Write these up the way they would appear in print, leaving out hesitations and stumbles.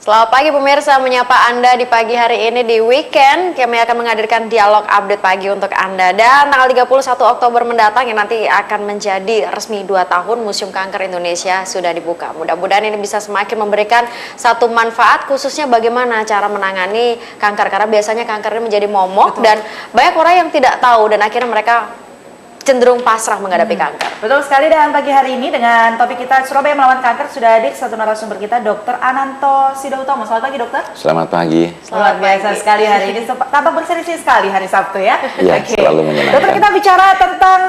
Selamat pagi pemirsa, menyapa Anda di pagi hari ini di weekend. Kami akan menghadirkan dialog update pagi untuk Anda. Dan tanggal 31 Oktober mendatang yang nanti akan menjadi resmi 2 tahun Museum Kanker Indonesia sudah dibuka. Mudah-mudahan ini bisa semakin memberikan satu manfaat, khususnya bagaimana cara menangani kanker. Karena biasanya kanker ini menjadi momok. Betul. Dan banyak orang yang tidak tahu dan akhirnya mereka cenderung pasrah menghadapi kanker. Betul sekali, dan pagi hari ini dengan topik kita Surabaya melawan kanker sudah hadir satu narasumber kita, Dr. Ananto Sidautomo. Selamat pagi, dokter. Selamat pagi. Luar biasa sekali hari ini, tampak berseri-seri sekali hari Sabtu ya. Iya, selalu menyenangkan. Dokter, kita bicara tentang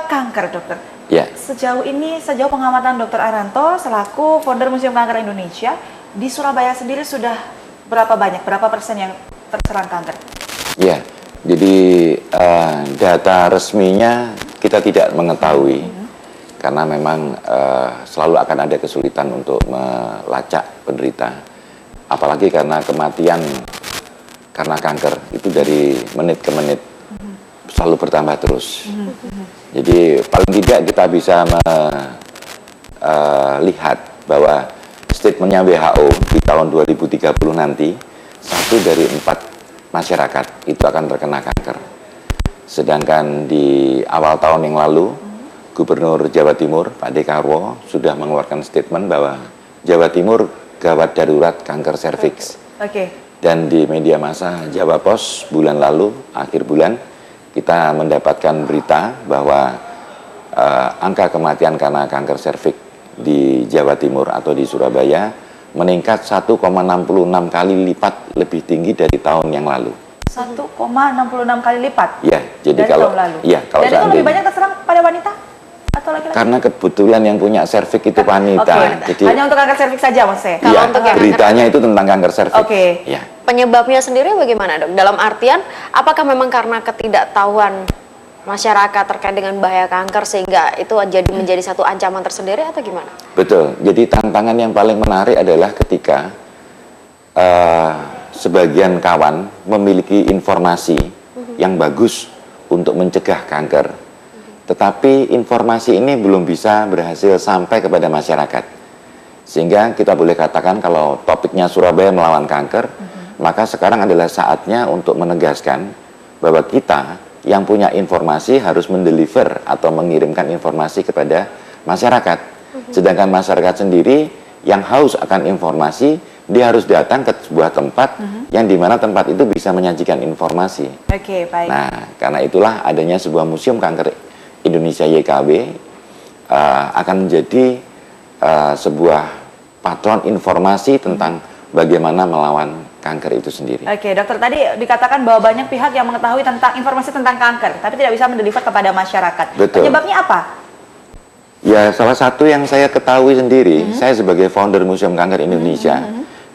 kanker, dokter. Ya. Sejauh pengamatan Dr. Ananto selaku founder Museum Kanker Indonesia, di Surabaya sendiri sudah berapa persen yang terserang kanker? Ya. Jadi data resminya kita tidak mengetahui karena memang selalu akan ada kesulitan untuk melacak penderita, apalagi karena kematian karena kanker itu dari menit ke menit selalu bertambah terus. Jadi paling tidak kita bisa melihat bahwa statementnya WHO di tahun 2030 nanti 1 dari 4 masyarakat itu akan terkena kanker. Sedangkan di awal tahun yang lalu, Gubernur Jawa Timur, Pak Dekarwo, sudah mengeluarkan statement bahwa Jawa Timur gawat darurat kanker serviks. Dan di media massa Jawa Pos bulan lalu, akhir bulan, kita mendapatkan berita bahwa angka kematian karena kanker serviks di Jawa Timur atau di Surabaya meningkat 1,66 kali lipat lebih tinggi dari tahun yang lalu. 1,66 kali lipat? Ya, jadi dari kalau tahun lalu. Ya, kalau dan itu lebih banyak terserang pada wanita atau laki-laki? Karena kebetulan yang punya serviks itu wanita. Jadi hanya untuk kanker serviks saja maksudnya? Kalau untuk beritanya itu tentang kanker serviks. Ya. Penyebabnya sendiri bagaimana, Dok? Dalam artian, apakah memang karena ketidaktahuan masyarakat terkait dengan bahaya kanker sehingga itu menjadi satu ancaman tersendiri atau gimana? Betul. Jadi tantangan yang paling menarik adalah ketika sebagian kawan memiliki informasi yang bagus untuk mencegah kanker, tetapi informasi ini belum bisa berhasil sampai kepada masyarakat. Sehingga kita boleh katakan kalau topiknya Surabaya melawan kanker, maka sekarang adalah saatnya untuk menegaskan bahwa kita yang punya informasi harus mendeliver atau mengirimkan informasi kepada masyarakat. Sedangkan masyarakat sendiri yang haus akan informasi, dia harus datang ke sebuah tempat yang dimana tempat itu bisa menyajikan informasi. Baik. Nah, karena itulah adanya sebuah Museum Kanker Indonesia YKB akan menjadi sebuah patron informasi tentang bagaimana melawan kanker itu sendiri. Dokter, tadi dikatakan bahwa banyak pihak yang mengetahui tentang informasi tentang kanker, tapi tidak bisa mendeliver kepada masyarakat. Betul. Penyebabnya apa? Ya, salah satu yang saya ketahui sendiri, saya sebagai founder Museum Kanker Indonesia,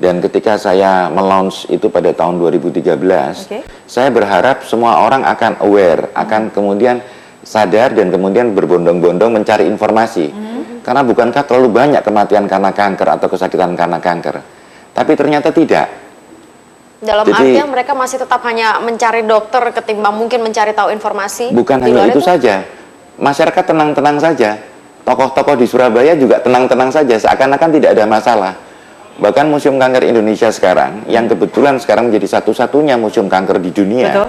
dan ketika saya melaunch itu pada tahun 2013, saya berharap semua orang akan aware, akan kemudian sadar dan kemudian berbondong-bondong mencari informasi. Karena bukankah terlalu banyak kematian karena kanker atau kesakitan karena kanker? Tapi ternyata tidak. Dalam artian mereka masih tetap hanya mencari dokter ketimbang mungkin mencari tahu informasi. Bukan hanya itu saja, masyarakat tenang-tenang saja. Tokoh-tokoh di Surabaya juga tenang-tenang saja, seakan-akan tidak ada masalah. Bahkan Museum Kanker Indonesia sekarang, yang kebetulan sekarang menjadi satu-satunya museum kanker di dunia,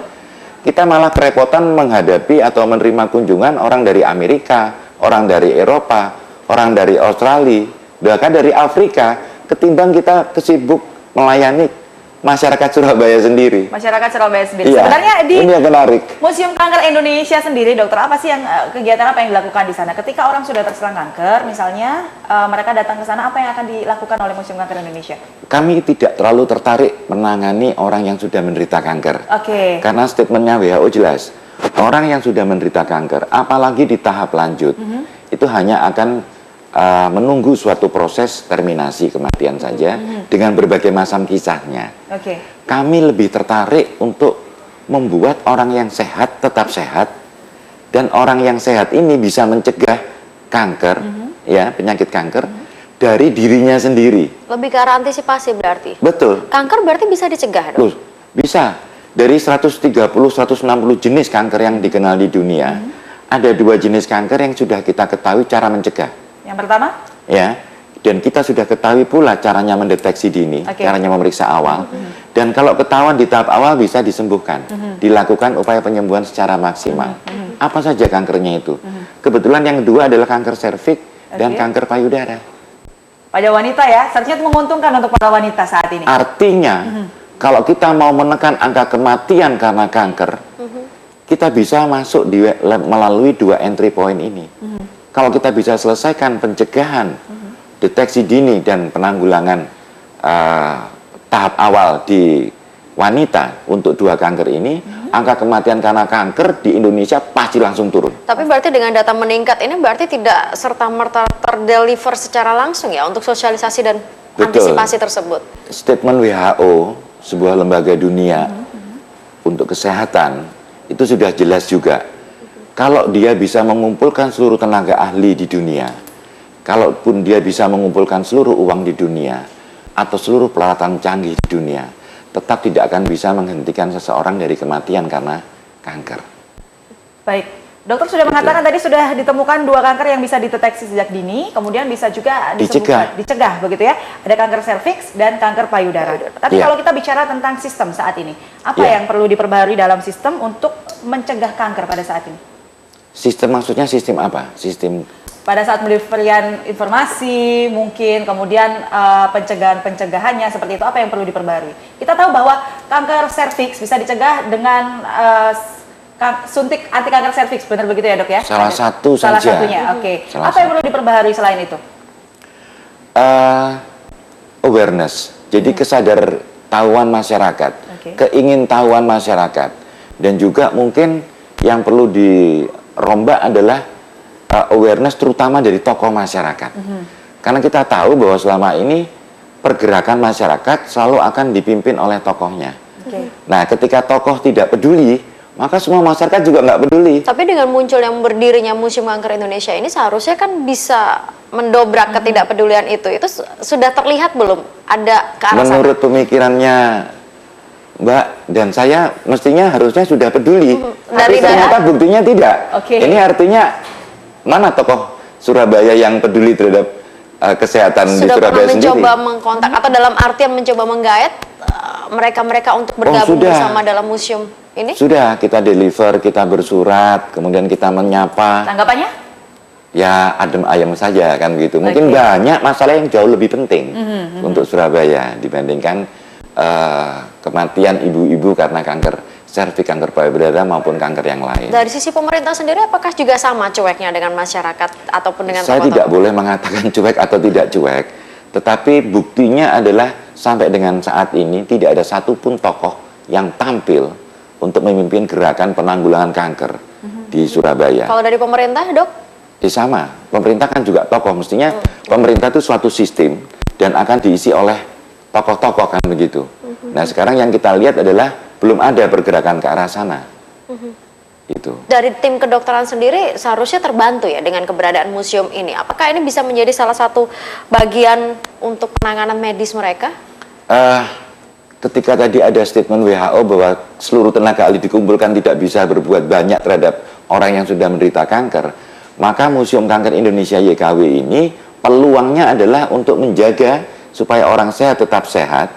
kita malah kerepotan menghadapi atau menerima kunjungan orang dari Amerika, orang dari Eropa, orang dari Australia, bahkan dari Afrika, ketimbang kita kesibuk melayani masyarakat Surabaya sendiri. Iya, sebenarnya di ini yang menarik. Museum Kanker Indonesia sendiri, dokter, apa sih yang kegiatan apa yang dilakukan di sana? Ketika orang sudah terserang kanker, misalnya mereka datang ke sana, apa yang akan dilakukan oleh Museum Kanker Indonesia? Kami tidak terlalu tertarik menangani orang yang sudah menderita kanker. Karena statementnya WHO jelas, orang yang sudah menderita kanker, apalagi di tahap lanjut, itu hanya akan menunggu suatu proses terminasi kematian saja dengan berbagai macam kisahnya. Kami lebih tertarik untuk membuat orang yang sehat tetap sehat, dan orang yang sehat ini bisa mencegah kanker, ya, penyakit kanker dari dirinya sendiri. Lebih ke arah antisipasi berarti. Betul. Kanker berarti bisa dicegah, Dok? Bisa. Dari 130-160 jenis kanker yang dikenal di dunia, ada 2 jenis kanker yang sudah kita ketahui cara mencegah. Yang pertama? Ya, Dan kita sudah ketahui pula caranya mendeteksi dini, Oke. caranya memeriksa awal. Dan kalau ketahuan di tahap awal bisa disembuhkan, dilakukan upaya penyembuhan secara maksimal. Apa saja kankernya itu? Kebetulan yang kedua adalah kanker serviks dan Oke. kanker payudara. Pada wanita ya, seharusnya itu menguntungkan untuk para wanita saat ini. Artinya, kalau kita mau menekan angka kematian karena kanker, kita bisa masuk melalui 2 entry point ini. Kalau kita bisa selesaikan pencegahan, deteksi dini dan penanggulangan tahap awal di wanita untuk 2 kanker ini, angka kematian karena kanker di Indonesia pasti langsung turun. Tapi berarti dengan data meningkat ini berarti tidak serta-merta terdeliver secara langsung ya untuk sosialisasi dan Betul. antisipasi tersebut. Statement WHO, sebuah lembaga dunia untuk kesehatan, itu sudah jelas juga. Kalau dia bisa mengumpulkan seluruh tenaga ahli di dunia, kalaupun dia bisa mengumpulkan seluruh uang di dunia, atau seluruh peralatan canggih di dunia, tetap tidak akan bisa menghentikan seseorang dari kematian karena kanker. Baik, dokter sudah mengatakan tadi sudah ditemukan 2 kanker yang bisa dideteksi sejak dini, kemudian bisa juga dicegah begitu ya. Ada kanker serviks dan kanker payudara. Tapi Iya. kalau kita bicara tentang sistem saat ini, apa Iya. yang perlu diperbaharui dalam sistem untuk mencegah kanker pada saat ini? Sistem maksudnya sistem apa? Sistem Pada saat pemberian informasi, mungkin kemudian pencegahannya seperti itu, apa yang perlu diperbarui? Kita tahu bahwa kanker serviks bisa dicegah dengan suntik anti kanker serviks, benar begitu ya dok ya? Salah satu Salah saja. satunya, oke. Salah Apa yang perlu diperbaharui selain itu? awareness. Jadi kesadartahuan masyarakat, Oke. keingintahuan masyarakat, dan juga mungkin yang perlu dirombak adalah awareness terutama dari tokoh masyarakat. Karena kita tahu bahwa selama ini pergerakan masyarakat selalu akan dipimpin oleh tokohnya. Oke. Nah, ketika tokoh tidak peduli, maka semua masyarakat juga nggak peduli. Tapi dengan muncul yang berdirinya Museum Kanker Indonesia ini seharusnya kan bisa mendobrak ketidakpedulian itu. Itu sudah terlihat belum ada ke arah sana? Menurut pemikirannya Mbak dan saya mestinya harusnya sudah peduli, tapi Dari ternyata buktinya tidak. Oke. Ini artinya mana tokoh Surabaya yang peduli terhadap kesehatan di Sudah Surabaya pernah sendiri? mencoba mengkontak atau dalam artian mencoba menggait mereka-mereka untuk bergabung sudah. bersama dalam museum ini? Sudah kita deliver, kita bersurat, kemudian kita menyapa. Tanggapannya? Ya adem ayem saja kan gitu. Mungkin Oke. banyak masalah yang jauh lebih penting untuk Surabaya dibandingkan kematian ibu-ibu karena kanker serviks, kanker payudara maupun kanker yang lain. Dari sisi pemerintah sendiri apakah juga sama cueknya dengan masyarakat ataupun dengan Saya tidak tokoh-tokoh? boleh mengatakan cuek atau tidak cuek, tetapi buktinya adalah sampai dengan saat ini tidak ada satupun tokoh yang tampil untuk memimpin gerakan penanggulangan kanker di Surabaya. Kalau dari pemerintah, Dok? Sama, pemerintah kan juga tokoh, mestinya pemerintah itu suatu sistem dan akan diisi oleh tokoh-tokoh kan begitu. Nah sekarang yang kita lihat adalah belum ada pergerakan ke arah sana. Itu. Dari tim kedokteran sendiri seharusnya terbantu ya dengan keberadaan museum ini. Apakah ini bisa menjadi salah satu bagian untuk penanganan medis mereka? Ketika tadi ada statement WHO bahwa seluruh tenaga ahli dikumpulkan tidak bisa berbuat banyak terhadap orang yang sudah menderita kanker, maka Museum Kanker Indonesia YKW ini peluangnya adalah untuk menjaga supaya orang sehat tetap sehat.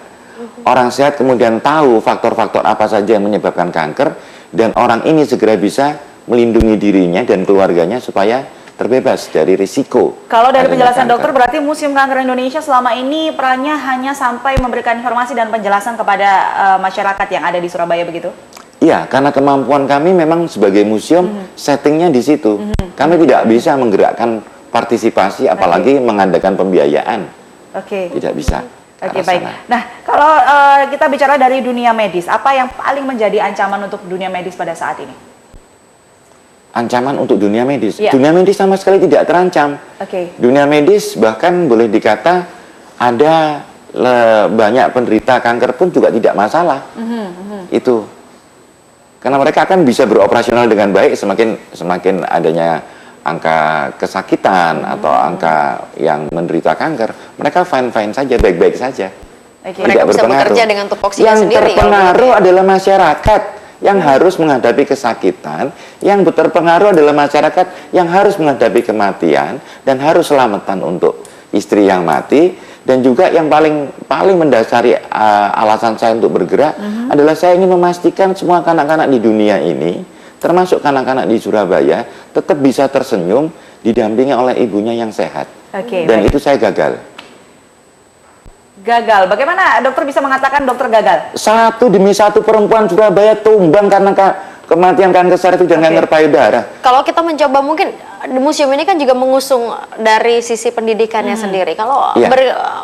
Orang sehat kemudian tahu faktor-faktor apa saja yang menyebabkan kanker, dan orang ini segera bisa melindungi dirinya dan keluarganya supaya terbebas dari risiko. Kalau dari adanya penjelasan kanker. dokter, berarti Museum Kanker Indonesia selama ini perannya hanya sampai memberikan informasi dan penjelasan kepada masyarakat yang ada di Surabaya begitu? Iya, karena kemampuan kami memang sebagai museum settingnya di situ. Kami tidak bisa menggerakkan partisipasi, apalagi mengadakan pembiayaan. Oke. Tidak bisa. ke Oke, arah baik. sana. Nah, kalau kita bicara dari dunia medis, apa yang paling menjadi ancaman untuk dunia medis pada saat ini? Ancaman untuk dunia medis. Iya. Dunia medis sama sekali tidak terancam. Oke. Dunia medis bahkan boleh dikata ada banyak penderita kanker pun juga tidak masalah. Itu. Karena mereka akan bisa beroperasional dengan baik semakin adanya angka kesakitan atau angka yang menderita kanker, mereka fine-fine saja, baik-baik saja. Oke. Mereka Tidak bisa berpengaruh. bekerja dengan tupoksinya Yang sendiri. terpengaruh adalah masyarakat yang harus menghadapi kesakitan, yang terpengaruh adalah masyarakat yang harus menghadapi kematian dan harus selamatan untuk istri yang mati, dan juga yang paling mendasari alasan saya untuk bergerak adalah saya ingin memastikan semua kanak-kanak di dunia ini, termasuk kanak-kanak di Surabaya, tetap bisa tersenyum didampingi oleh ibunya yang sehat. Dan itu saya gagal. Gagal. Bagaimana dokter bisa mengatakan dokter gagal? Satu demi satu perempuan Surabaya tumbang karena kematian kanker serviks dan kanker payudara. Kalau kita mencoba, mungkin museum ini kan juga mengusung dari sisi pendidikannya sendiri. Kalau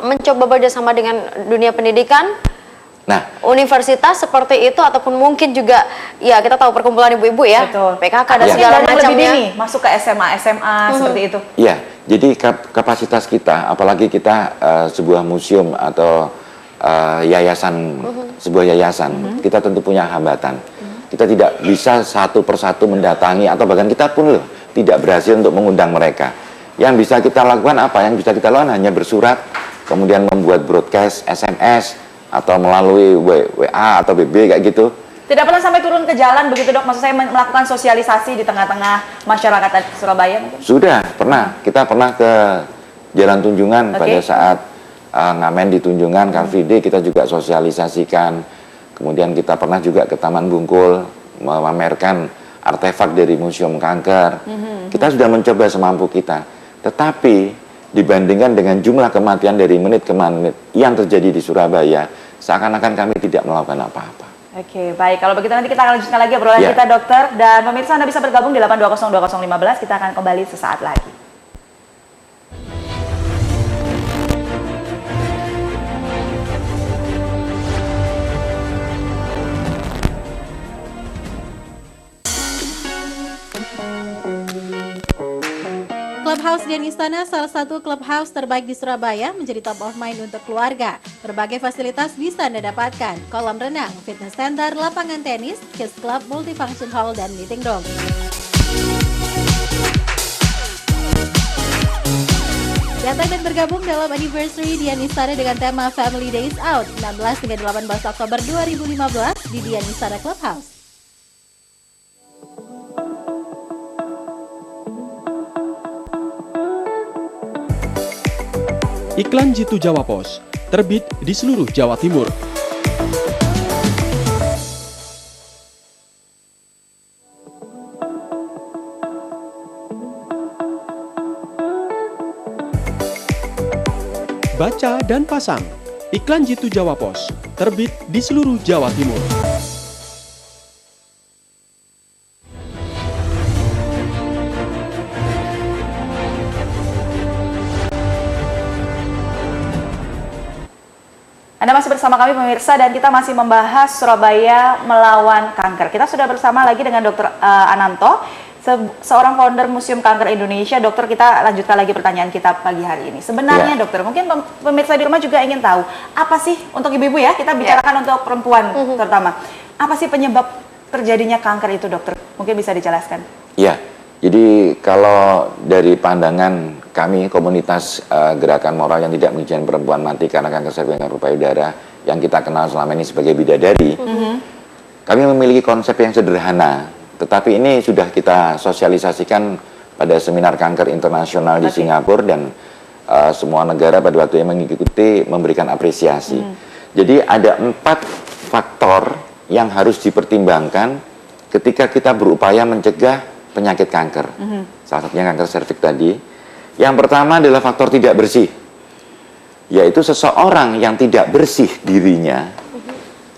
mencoba bekerjasama dengan dunia pendidikan, universitas seperti itu, ataupun mungkin juga ya kita tahu perkumpulan ibu-ibu ya, betul. PKK dan segala macamnya, masuk ke SMA seperti itu. Iya, jadi kapasitas kita, apalagi kita sebuah museum atau yayasan, sebuah yayasan, kita tentu punya hambatan. Kita tidak bisa satu persatu mendatangi, atau bahkan kita pun tidak berhasil untuk mengundang mereka. Yang bisa kita lakukan apa? Yang bisa kita lakukan hanya bersurat, kemudian membuat broadcast, SMS, atau melalui WA atau BB kayak gitu. Tidak pernah sampai turun ke jalan begitu dok? Maksud saya melakukan sosialisasi di tengah-tengah masyarakat Surabaya mungkin? Sudah, pernah. Kita pernah ke Jalan Tunjungan pada saat ngamen di Tunjungan, Car Free Day, kita juga sosialisasikan. Kemudian kita pernah juga ke Taman Bungkul, memamerkan artefak dari Museum Kanker. Kita sudah mencoba semampu kita. Tetapi dibandingkan dengan jumlah kematian dari menit ke menit yang terjadi di Surabaya, seakan-akan kami tidak melakukan apa-apa. Oke, baik. Kalau begitu nanti kita akan lanjutkan lagi obrolan kita, dokter. Dan pemirsa, Anda bisa bergabung di 8202015. Kita akan kembali sesaat lagi. Clubhouse Dian Istana, salah satu clubhouse terbaik di Surabaya, menjadi top of mind untuk keluarga. Berbagai fasilitas bisa Anda dapatkan: kolam renang, fitness center, lapangan tenis, kids club, multifunction hall, dan meeting room. Datang dan bergabung dalam anniversary Dian Istana dengan tema Family Days Out 16 hingga 18 Oktober 2015 di Dian Istana Clubhouse. Iklan Jitu Jawa Pos, terbit di seluruh Jawa Timur. Baca dan pasang, Iklan Jitu Jawa Pos, terbit di seluruh Jawa Timur. Anda masih bersama kami pemirsa, dan kita masih membahas Surabaya melawan kanker. Kita sudah bersama lagi dengan Dr. Ananto, seorang founder Museum Kanker Indonesia. Dokter, kita lanjutkan lagi pertanyaan kita pagi hari ini. Sebenarnya dokter, mungkin pemirsa di rumah juga ingin tahu, apa sih untuk ibu-ibu ya, kita bicarakan untuk perempuan terutama. Apa sih penyebab terjadinya kanker itu, dokter? Mungkin bisa dijelaskan. Ya, jadi kalau dari pandangan kami, komunitas gerakan moral yang tidak mengizinkan perempuan mati karena kanker serviks dan kanker payudara, yang kita kenal selama ini sebagai bidadari, kami memiliki konsep yang sederhana, tetapi ini sudah kita sosialisasikan pada seminar kanker internasional di Singapura, dan semua negara pada waktu yang mengikuti memberikan apresiasi. Jadi ada 4 faktor yang harus dipertimbangkan ketika kita berupaya mencegah penyakit kanker. Salah satunya kanker serviks tadi. Yang pertama adalah faktor tidak bersih, yaitu seseorang yang tidak bersih dirinya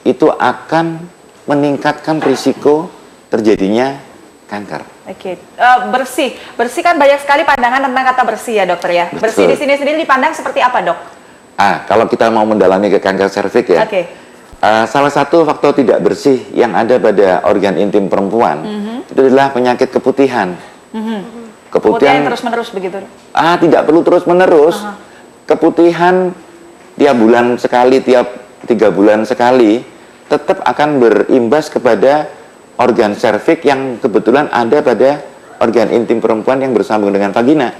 itu akan meningkatkan risiko terjadinya kanker. Oke, bersih kan banyak sekali pandangan tentang kata bersih ya dokter ya. Betul. Bersih di sini sendiri dipandang seperti apa, dok? Kalau kita mau mendalami ke kanker serviks ya, salah satu faktor tidak bersih yang ada pada organ intim perempuan itu adalah penyakit keputihan. Keputihan terus-menerus begitu? Tidak perlu terus-menerus. Keputihan tiap bulan sekali, tiap 3 bulan sekali, tetap akan berimbas kepada organ serviks yang kebetulan ada pada organ intim perempuan yang bersambung dengan vagina.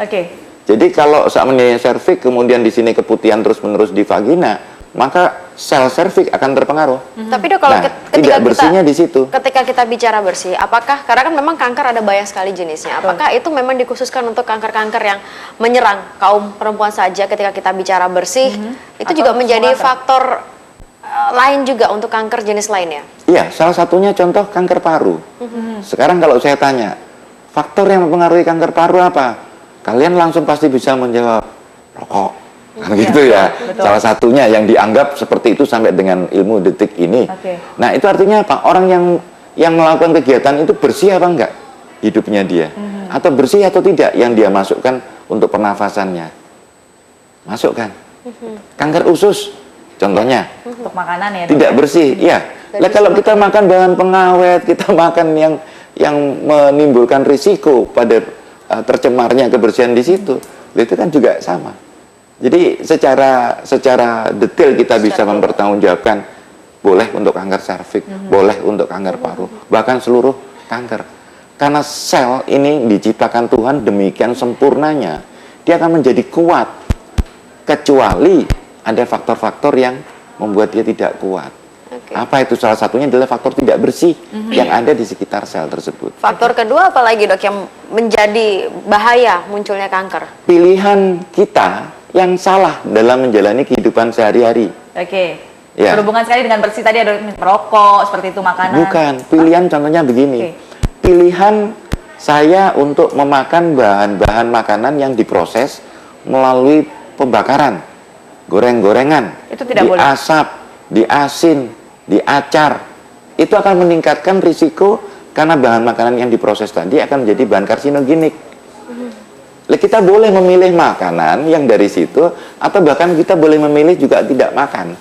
Jadi kalau saat serviks kemudian di sini keputihan terus-menerus di vagina, maka sel serviks akan terpengaruh. Tapi dok, kalau Nah, ketika tidak bersihnya di situ. ketika kita bicara bersih, apakah karena kan memang kanker ada banyak sekali jenisnya, apakah itu memang dikhususkan untuk kanker-kanker yang menyerang kaum perempuan saja ketika kita bicara bersih, itu Atau juga menjadi semua faktor lain juga untuk kanker jenis lainnya? Iya, salah satunya contoh kanker paru. Sekarang kalau saya tanya, faktor yang mempengaruhi kanker paru apa? Kalian langsung pasti bisa menjawab rokok. Kan gitu ya. betul. Salah satunya yang dianggap seperti itu sampai dengan ilmu detik ini. Oke. Nah, itu artinya apa? Orang yang melakukan kegiatan itu bersih apa enggak hidupnya dia? Atau bersih atau tidak yang dia masukkan untuk pernafasannya? Masukkan. Kanker usus contohnya Untuk makanan ya, Dok? tidak bersih. Iya. Lah kalau kita makan bahan pengawet, kita makan yang menimbulkan risiko pada tercemarnya kebersihan di situ, itu kan juga sama. Jadi secara detail kita bisa mempertanggungjawabkan boleh untuk kanker serviks, boleh untuk kanker paru, bahkan seluruh kanker. Karena sel ini diciptakan Tuhan demikian sempurnanya, dia akan menjadi kuat kecuali ada faktor-faktor yang membuat dia tidak kuat. Oke. Apa itu? Salah satunya adalah faktor tidak bersih yang ada di sekitar sel tersebut. Faktor kedua apa lagi dok yang menjadi bahaya munculnya kanker? Pilihan kita yang salah dalam menjalani kehidupan sehari-hari. Oke. Ya. Berhubungan sekali dengan bersih tadi, ada merokok, seperti itu, makanan. Bukan, pilihan contohnya begini. Oke. Pilihan saya untuk memakan bahan-bahan makanan yang diproses melalui pembakaran, goreng-gorengan, Itu tidak boleh. diasap, diasin, diacar. Itu akan meningkatkan risiko karena bahan makanan yang diproses tadi akan menjadi bahan karsinogenik. Kita boleh memilih makanan yang dari situ, atau bahkan kita boleh memilih juga tidak makan.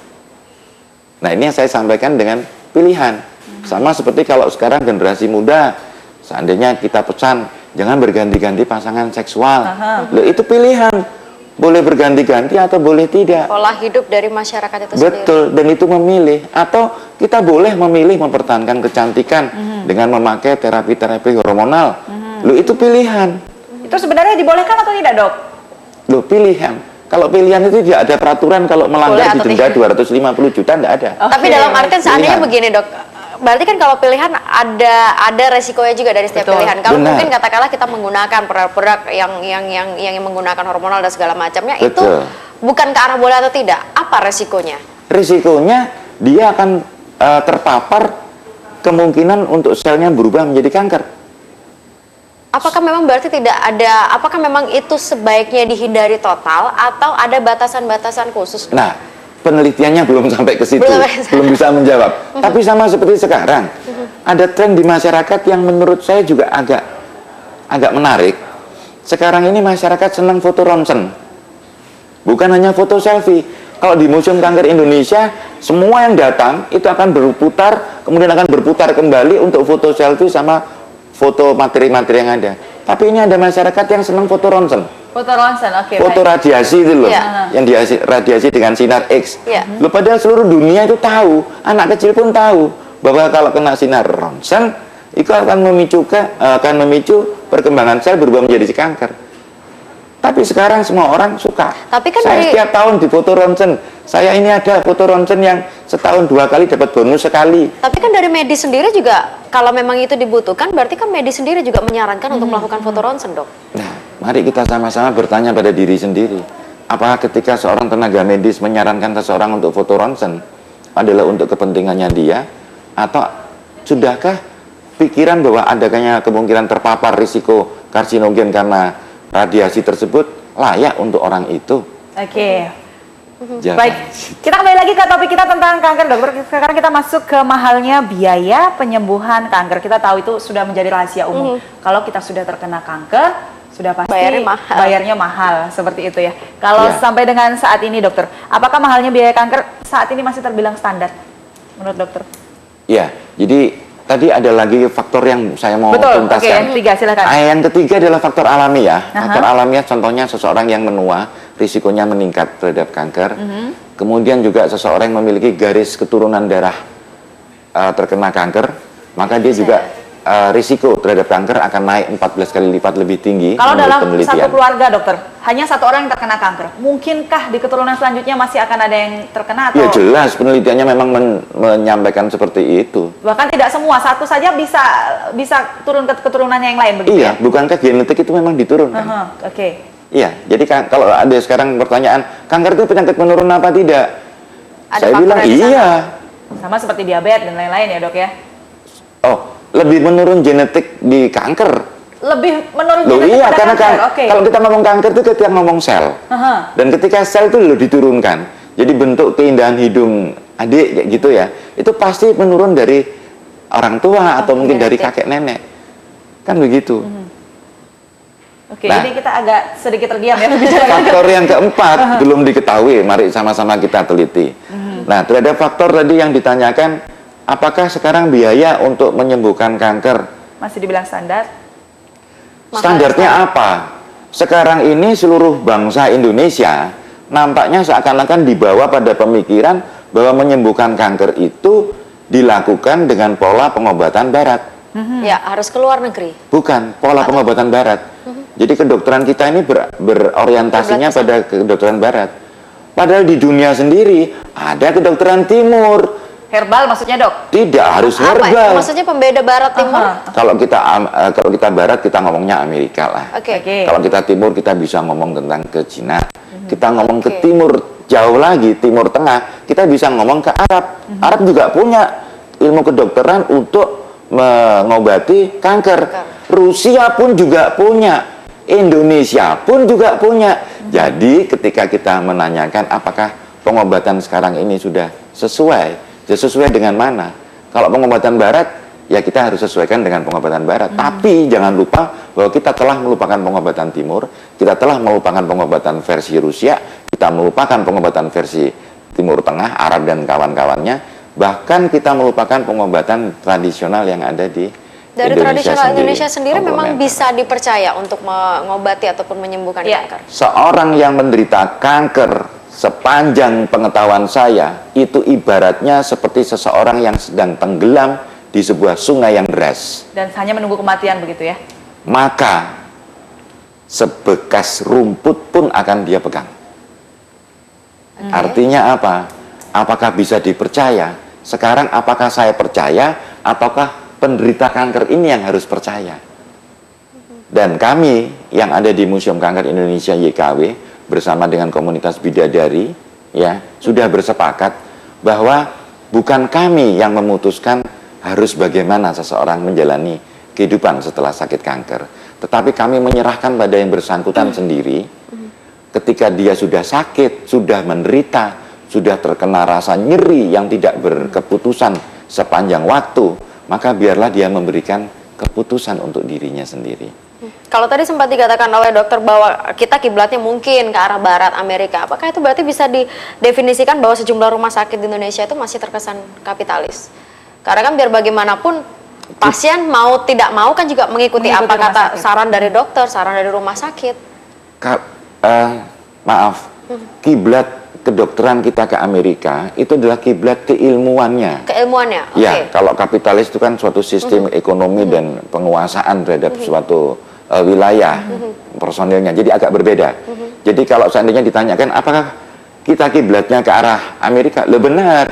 Nah, ini yang saya sampaikan dengan pilihan. Sama seperti kalau sekarang generasi muda, seandainya kita pesan jangan berganti-ganti pasangan seksual. Loh, itu pilihan. Boleh berganti-ganti atau boleh tidak. Pola hidup dari masyarakat itu sendiri. Betul, dan itu memilih. Atau kita boleh memilih mempertahankan kecantikan dengan memakai terapi-terapi hormonal. Loh, itu pilihan. Itu sebenarnya dibolehkan atau tidak, Dok? Loh, pilihan. Kalau pilihan itu tidak ada peraturan, kalau melanggar Boleh atau didenda tidak? 250 juta, tidak ada. Tapi Oke, dalam artian seandainya pilihan. begini dok, berarti kan kalau pilihan ada resikonya juga dari setiap Betul. pilihan. Kalau Benar. mungkin katakanlah kita menggunakan produk-produk yang menggunakan hormonal dan segala macamnya, itu Betul. bukan ke arah boleh atau tidak. Apa resikonya? Risikonya dia akan terpapar kemungkinan untuk selnya berubah menjadi kanker. Apakah memang berarti tidak ada, apakah memang itu sebaiknya dihindari total atau ada batasan-batasan khusus? Nah, penelitiannya belum sampai ke situ, belum bisa menjawab. Tapi sama seperti sekarang, ada tren di masyarakat yang menurut saya juga agak menarik. Sekarang ini masyarakat senang foto ronsen, bukan hanya foto selfie. Kalau di Museum Kanker Indonesia, semua yang datang itu akan berputar, kemudian akan berputar kembali untuk foto selfie sama foto materi-materi yang ada. Tapi ini ada masyarakat yang senang foto ronsen. Foto ronsen, oke. Foto baik. radiasi itu loh, Iya. yang radiasi dengan sinar X. Iya. Loh, padahal seluruh dunia itu tahu, anak kecil pun tahu bahwa kalau kena sinar ronsen itu akan memicu perkembangan sel berubah menjadi kanker. Tapi sekarang semua orang suka. Tapi kan Saya dari- setiap tahun di foto ronsen. Saya ini ada foto ronsen yang setahun 2 kali dapat bonus sekali. Tapi kan dari medis sendiri juga, kalau memang itu dibutuhkan, berarti kan medis sendiri juga menyarankan untuk melakukan foto ronsen, dok. Nah, mari kita sama-sama bertanya pada diri sendiri. Apakah ketika seorang tenaga medis menyarankan seseorang untuk foto ronsen adalah untuk kepentingannya dia, atau sudahkah pikiran bahwa adanya kemungkinan terpapar risiko karsinogen karena radiasi tersebut layak untuk orang itu? Oke. Jangan. Baik, kita kembali lagi ke topik kita tentang kanker, dokter. Sekarang kita masuk ke mahalnya biaya penyembuhan kanker. Kita tahu itu sudah menjadi rahasia umum. Kalau kita sudah terkena kanker, sudah pasti Bayarnya mahal. mahal, seperti itu ya. Kalau Iya. sampai dengan saat ini, dokter, apakah mahalnya biaya kanker saat ini masih terbilang standar menurut dokter? Ya, jadi tadi ada lagi faktor yang saya mau Betul, oke, tuntaskan. yang ketiga, silakan. Yang ketiga adalah faktor alami ya. Aha. Faktor alamiah contohnya seseorang yang menua, risikonya meningkat terhadap kanker. Kemudian juga seseorang yang memiliki garis keturunan darah terkena kanker, maka dia juga risiko terhadap kanker akan naik 14 kali lipat lebih tinggi. Kalau menurut dalam penelitian. satu keluarga, dokter, hanya satu orang yang terkena kanker, mungkinkah di keturunan selanjutnya masih akan ada yang terkena atau? Ya jelas, penelitiannya memang menyampaikan seperti itu. Bahkan tidak semua, satu saja bisa turun ke keturunannya yang lain begitu Iya, ya? bukankah genetik itu memang diturunkan? Oke. Iya, jadi kalau ada sekarang pertanyaan, kanker itu penyakit menurun apa tidak? Ada Saya bilang faktornya di sana. iya. Sama seperti diabetes dan lain-lain ya, Dok ya? Oh, lebih menurun genetik di kanker. Lebih menurun Loh genetik iya, pada karena kanker. Oke. kalau kita ngomong kanker itu kita ngomong sel. Aha. Dan ketika sel itu loh diturunkan, jadi bentuk keindahan hidung adik kayak gitu ya, itu pasti menurun dari orang tua atau mungkin dari kakek nenek. Kan begitu. Oke, Nah. ini kita agak sedikit terdiam ya bicara. Faktor yang keempat belum diketahui, mari sama-sama kita teliti. Nah, terhadap faktor tadi yang ditanyakan, apakah sekarang biaya untuk menyembuhkan kanker? Masih dibilang standar. Standarnya apa? Sekarang ini seluruh bangsa Indonesia nampaknya seakan-akan dibawa pada pemikiran bahwa menyembuhkan kanker itu dilakukan dengan pola pengobatan barat. Ya, harus ke luar negeri. Bukan, pola pengobatan barat. Jadi kedokteran kita ini berorientasinya pada kedokteran barat. Padahal di dunia sendiri ada kedokteran timur. Herbal maksudnya, Dok? Tidak harus Apa itu? herbal. Maksudnya pembeda barat timur? Kalau kita barat kita ngomongnya Amerika lah. Oke. Oke. Kalau kita timur kita bisa ngomong tentang ke Cina. Kita ngomong ke timur jauh lagi, timur tengah, kita bisa ngomong ke Arab. Arab juga punya ilmu kedokteran untuk mengobati kanker. Rusia pun juga punya. Indonesia pun juga punya. Jadi ketika kita menanyakan apakah pengobatan sekarang ini sudah sesuai, ya sesuai dengan mana? Kalau pengobatan barat, ya kita harus sesuaikan dengan pengobatan barat. Tapi jangan lupa bahwa kita telah melupakan pengobatan timur, kita telah melupakan pengobatan versi Rusia, kita melupakan pengobatan versi Timur Tengah, Arab dan kawan-kawannya, bahkan kita melupakan pengobatan tradisional yang ada di Dari tradisional Indonesia sendiri memang komplementer. bisa dipercaya untuk mengobati ataupun menyembuhkan kanker. Seorang yang menderita kanker, sepanjang pengetahuan saya, itu ibaratnya seperti seseorang yang sedang tenggelam di sebuah sungai yang deras. Dan hanya menunggu kematian begitu ya? Maka sebekas rumput pun akan dia pegang. Artinya apa? Apakah bisa dipercaya? Sekarang apakah saya percaya ataukah penderita kanker ini yang harus percaya? Dan kami yang ada di Museum Kanker Indonesia YKW bersama dengan komunitas bidadari ya sudah bersepakat bahwa bukan kami yang memutuskan harus bagaimana seseorang menjalani kehidupan setelah sakit kanker, tetapi kami menyerahkan pada yang bersangkutan sendiri. Ketika dia sudah sakit, sudah menderita, sudah terkena rasa nyeri yang tidak berkeputusan sepanjang waktu, maka biarlah dia memberikan keputusan untuk dirinya sendiri. Kalau tadi sempat dikatakan oleh dokter bahwa kita kiblatnya mungkin ke arah barat Amerika, apakah itu berarti bisa didefinisikan bahwa sejumlah rumah sakit di Indonesia itu masih terkesan kapitalis? Karena kan biar bagaimanapun pasien mau tidak mau kan juga mengikuti apa Mengikuti rumah kata sakit. saran dari dokter, saran dari rumah sakit. Maaf, kiblat kedokteran kita ke Amerika itu adalah kiblat keilmuannya. Keilmuannya, oke. Ya, kalau kapitalis itu kan suatu sistem ekonomi dan penguasaan terhadap suatu wilayah personilnya, jadi agak berbeda. Jadi kalau seandainya ditanyakan apakah kita kiblatnya ke arah Amerika, lo benar.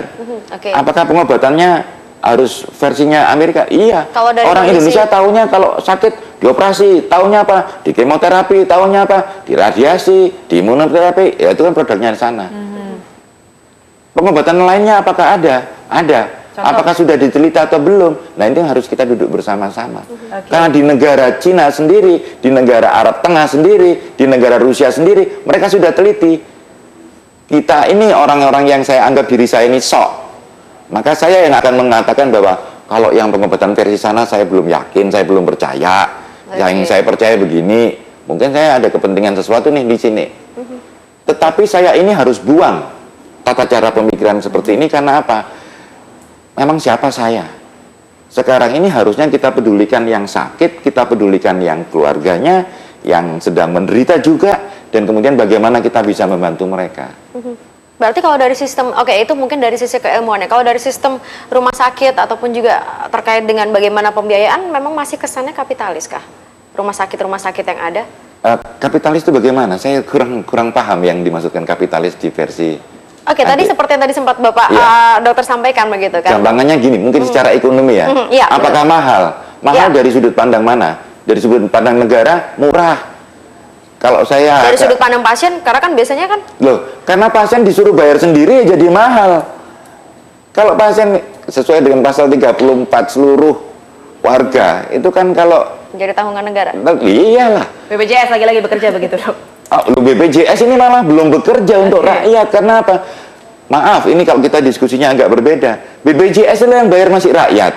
Oke. Apakah pengobatannya harus versinya Amerika? Iya. Kalau dari Orang kondisi- Indonesia taunya kalau sakit dioperasi, taunya apa? Di kemoterapi, taunya apa? Di radiasi, di imunoterapi, ya itu kan produknya di sana. Pengobatan lainnya apakah ada? Ada. Contoh? Apakah sudah diteliti atau belum? Nah, ini harus kita duduk bersama-sama. Oke. Karena di negara Cina sendiri, di negara Arab Tengah sendiri, di negara Rusia sendiri, mereka sudah teliti. Kita ini orang-orang yang saya anggap diri saya ini sok. Maka saya yang akan mengatakan bahwa kalau yang pengobatan versi sana saya belum yakin, saya belum percaya. Yang saya percaya begini, mungkin saya ada kepentingan sesuatu nih di sini. Tetapi saya ini harus buang tata cara pemikiran seperti ini karena apa? Memang siapa saya? Sekarang ini harusnya kita pedulikan yang sakit, kita pedulikan yang keluarganya, yang sedang menderita juga, dan kemudian bagaimana kita bisa membantu mereka. Berarti kalau dari sistem, oke itu mungkin dari sisi keilmuannya. Kalau dari sistem rumah sakit ataupun juga terkait dengan bagaimana pembiayaan, memang masih kesannya kapitalis kah? Rumah sakit yang ada? Kapitalis itu bagaimana? Saya kurang paham yang dimaksudkan kapitalis di versi. Oke, tadi seperti yang tadi sempat Bapak dokter sampaikan begitu kan? Gampangannya gini, mungkin secara ekonomi ya. Iya, apakah mahal? Mahal dari sudut pandang mana? Dari sudut pandang negara murah. Kalau saya dari sudut pandang pasien, karena kan biasanya kan karena pasien disuruh bayar sendiri ya jadi mahal. Kalau pasien sesuai dengan pasal 34 seluruh warga, itu kan kalau menjadi tanggungan negara. Iyalah. BPJS lagi-lagi bekerja begitu, Dok. BPJS ini malah belum bekerja untuk rakyat. Karena apa? Maaf, ini kalau kita diskusinya agak berbeda. BPJS itu yang bayar masih rakyat.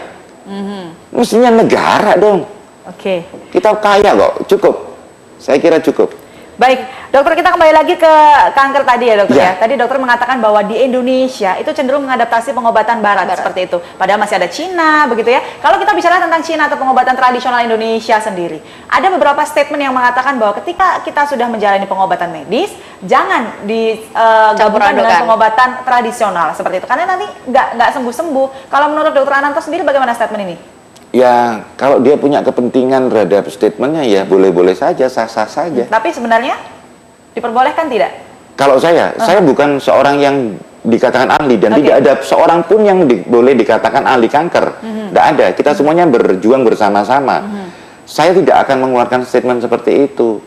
Mestinya negara dong. Kita kaya kok, cukup. Saya kira cukup. Baik, dokter, kita kembali lagi ke kanker tadi ya, dokter ya. Tadi dokter mengatakan bahwa di Indonesia itu cenderung mengadaptasi pengobatan barat seperti itu. Padahal masih ada Cina begitu ya. Kalau kita bicara tentang Cina atau pengobatan tradisional Indonesia sendiri, ada beberapa statement yang mengatakan bahwa ketika kita sudah menjalani pengobatan medis, jangan digabungkan dengan pengobatan tradisional seperti itu. Karena nanti nggak sembuh-sembuh. Kalau menurut dokter Ananto sendiri bagaimana statement ini? Ya, kalau dia punya kepentingan terhadap statementnya ya boleh-boleh saja, sah-sah saja. Tapi sebenarnya diperbolehkan tidak? Kalau saya bukan seorang yang dikatakan ahli dan tidak ada seorang pun yang boleh dikatakan ahli kanker. Tidak ada, kita semuanya berjuang bersama-sama. Saya tidak akan mengeluarkan statement seperti itu.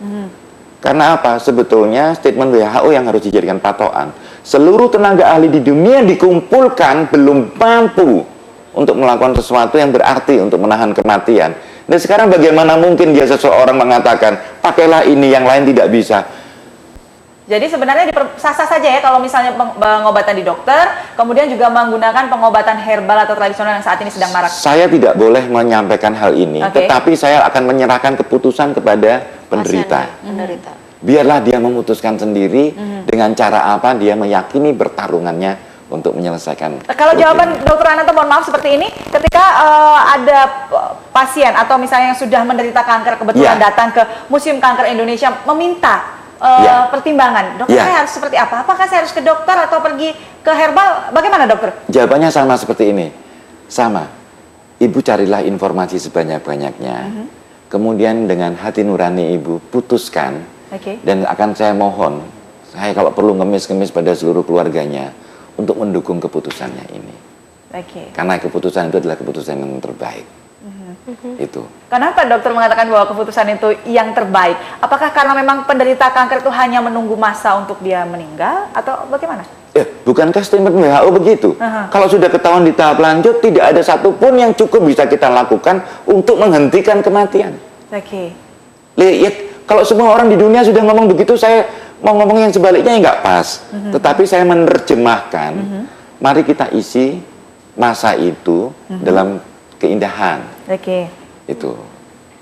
Karena apa? Sebetulnya statement WHO yang harus dijadikan patokan. Seluruh tenaga ahli di dunia dikumpulkan belum mampu untuk melakukan sesuatu yang berarti untuk menahan kematian. Dan sekarang bagaimana mungkin dia seseorang mengatakan pakailah ini, yang lain tidak bisa. Jadi sebenarnya sah-sah saja ya kalau misalnya pengobatan di dokter, kemudian juga menggunakan pengobatan herbal atau tradisional yang saat ini sedang marak. Saya tidak boleh menyampaikan hal ini, tetapi saya akan menyerahkan keputusan kepada penderita. Biarlah dia memutuskan sendiri dengan cara apa dia meyakini pertarungannya untuk menyelesaikan. Kalau jawaban dokter Ananto, mohon maaf, seperti ini, ketika ada pasien atau misalnya yang sudah menderita kanker kebetulan datang ke Museum Kanker Indonesia meminta pertimbangan, dokter saya harus seperti apa? Apakah saya harus ke dokter atau pergi ke herbal? Bagaimana dokter? Jawabannya sama seperti ini, sama. Ibu carilah informasi sebanyak-banyaknya, kemudian dengan hati nurani ibu putuskan, dan akan saya mohon, saya kalau perlu ngemis-ngemis pada seluruh keluarganya untuk mendukung keputusannya ini. Karena keputusan itu adalah keputusan yang terbaik. Itu. Kenapa dokter mengatakan bahwa keputusan itu yang terbaik? Apakah karena memang penderita kanker itu hanya menunggu masa untuk dia meninggal atau bagaimana? Bukankah statement WHO begitu? Kalau sudah ketahuan di tahap lanjut, tidak ada satupun yang cukup bisa kita lakukan untuk menghentikan kematian. Kalau semua orang di dunia sudah ngomong begitu, saya mau ngomong yang sebaliknya ya nggak pas. Tetapi saya menerjemahkan, mari kita isi masa itu dalam keindahan. Itu.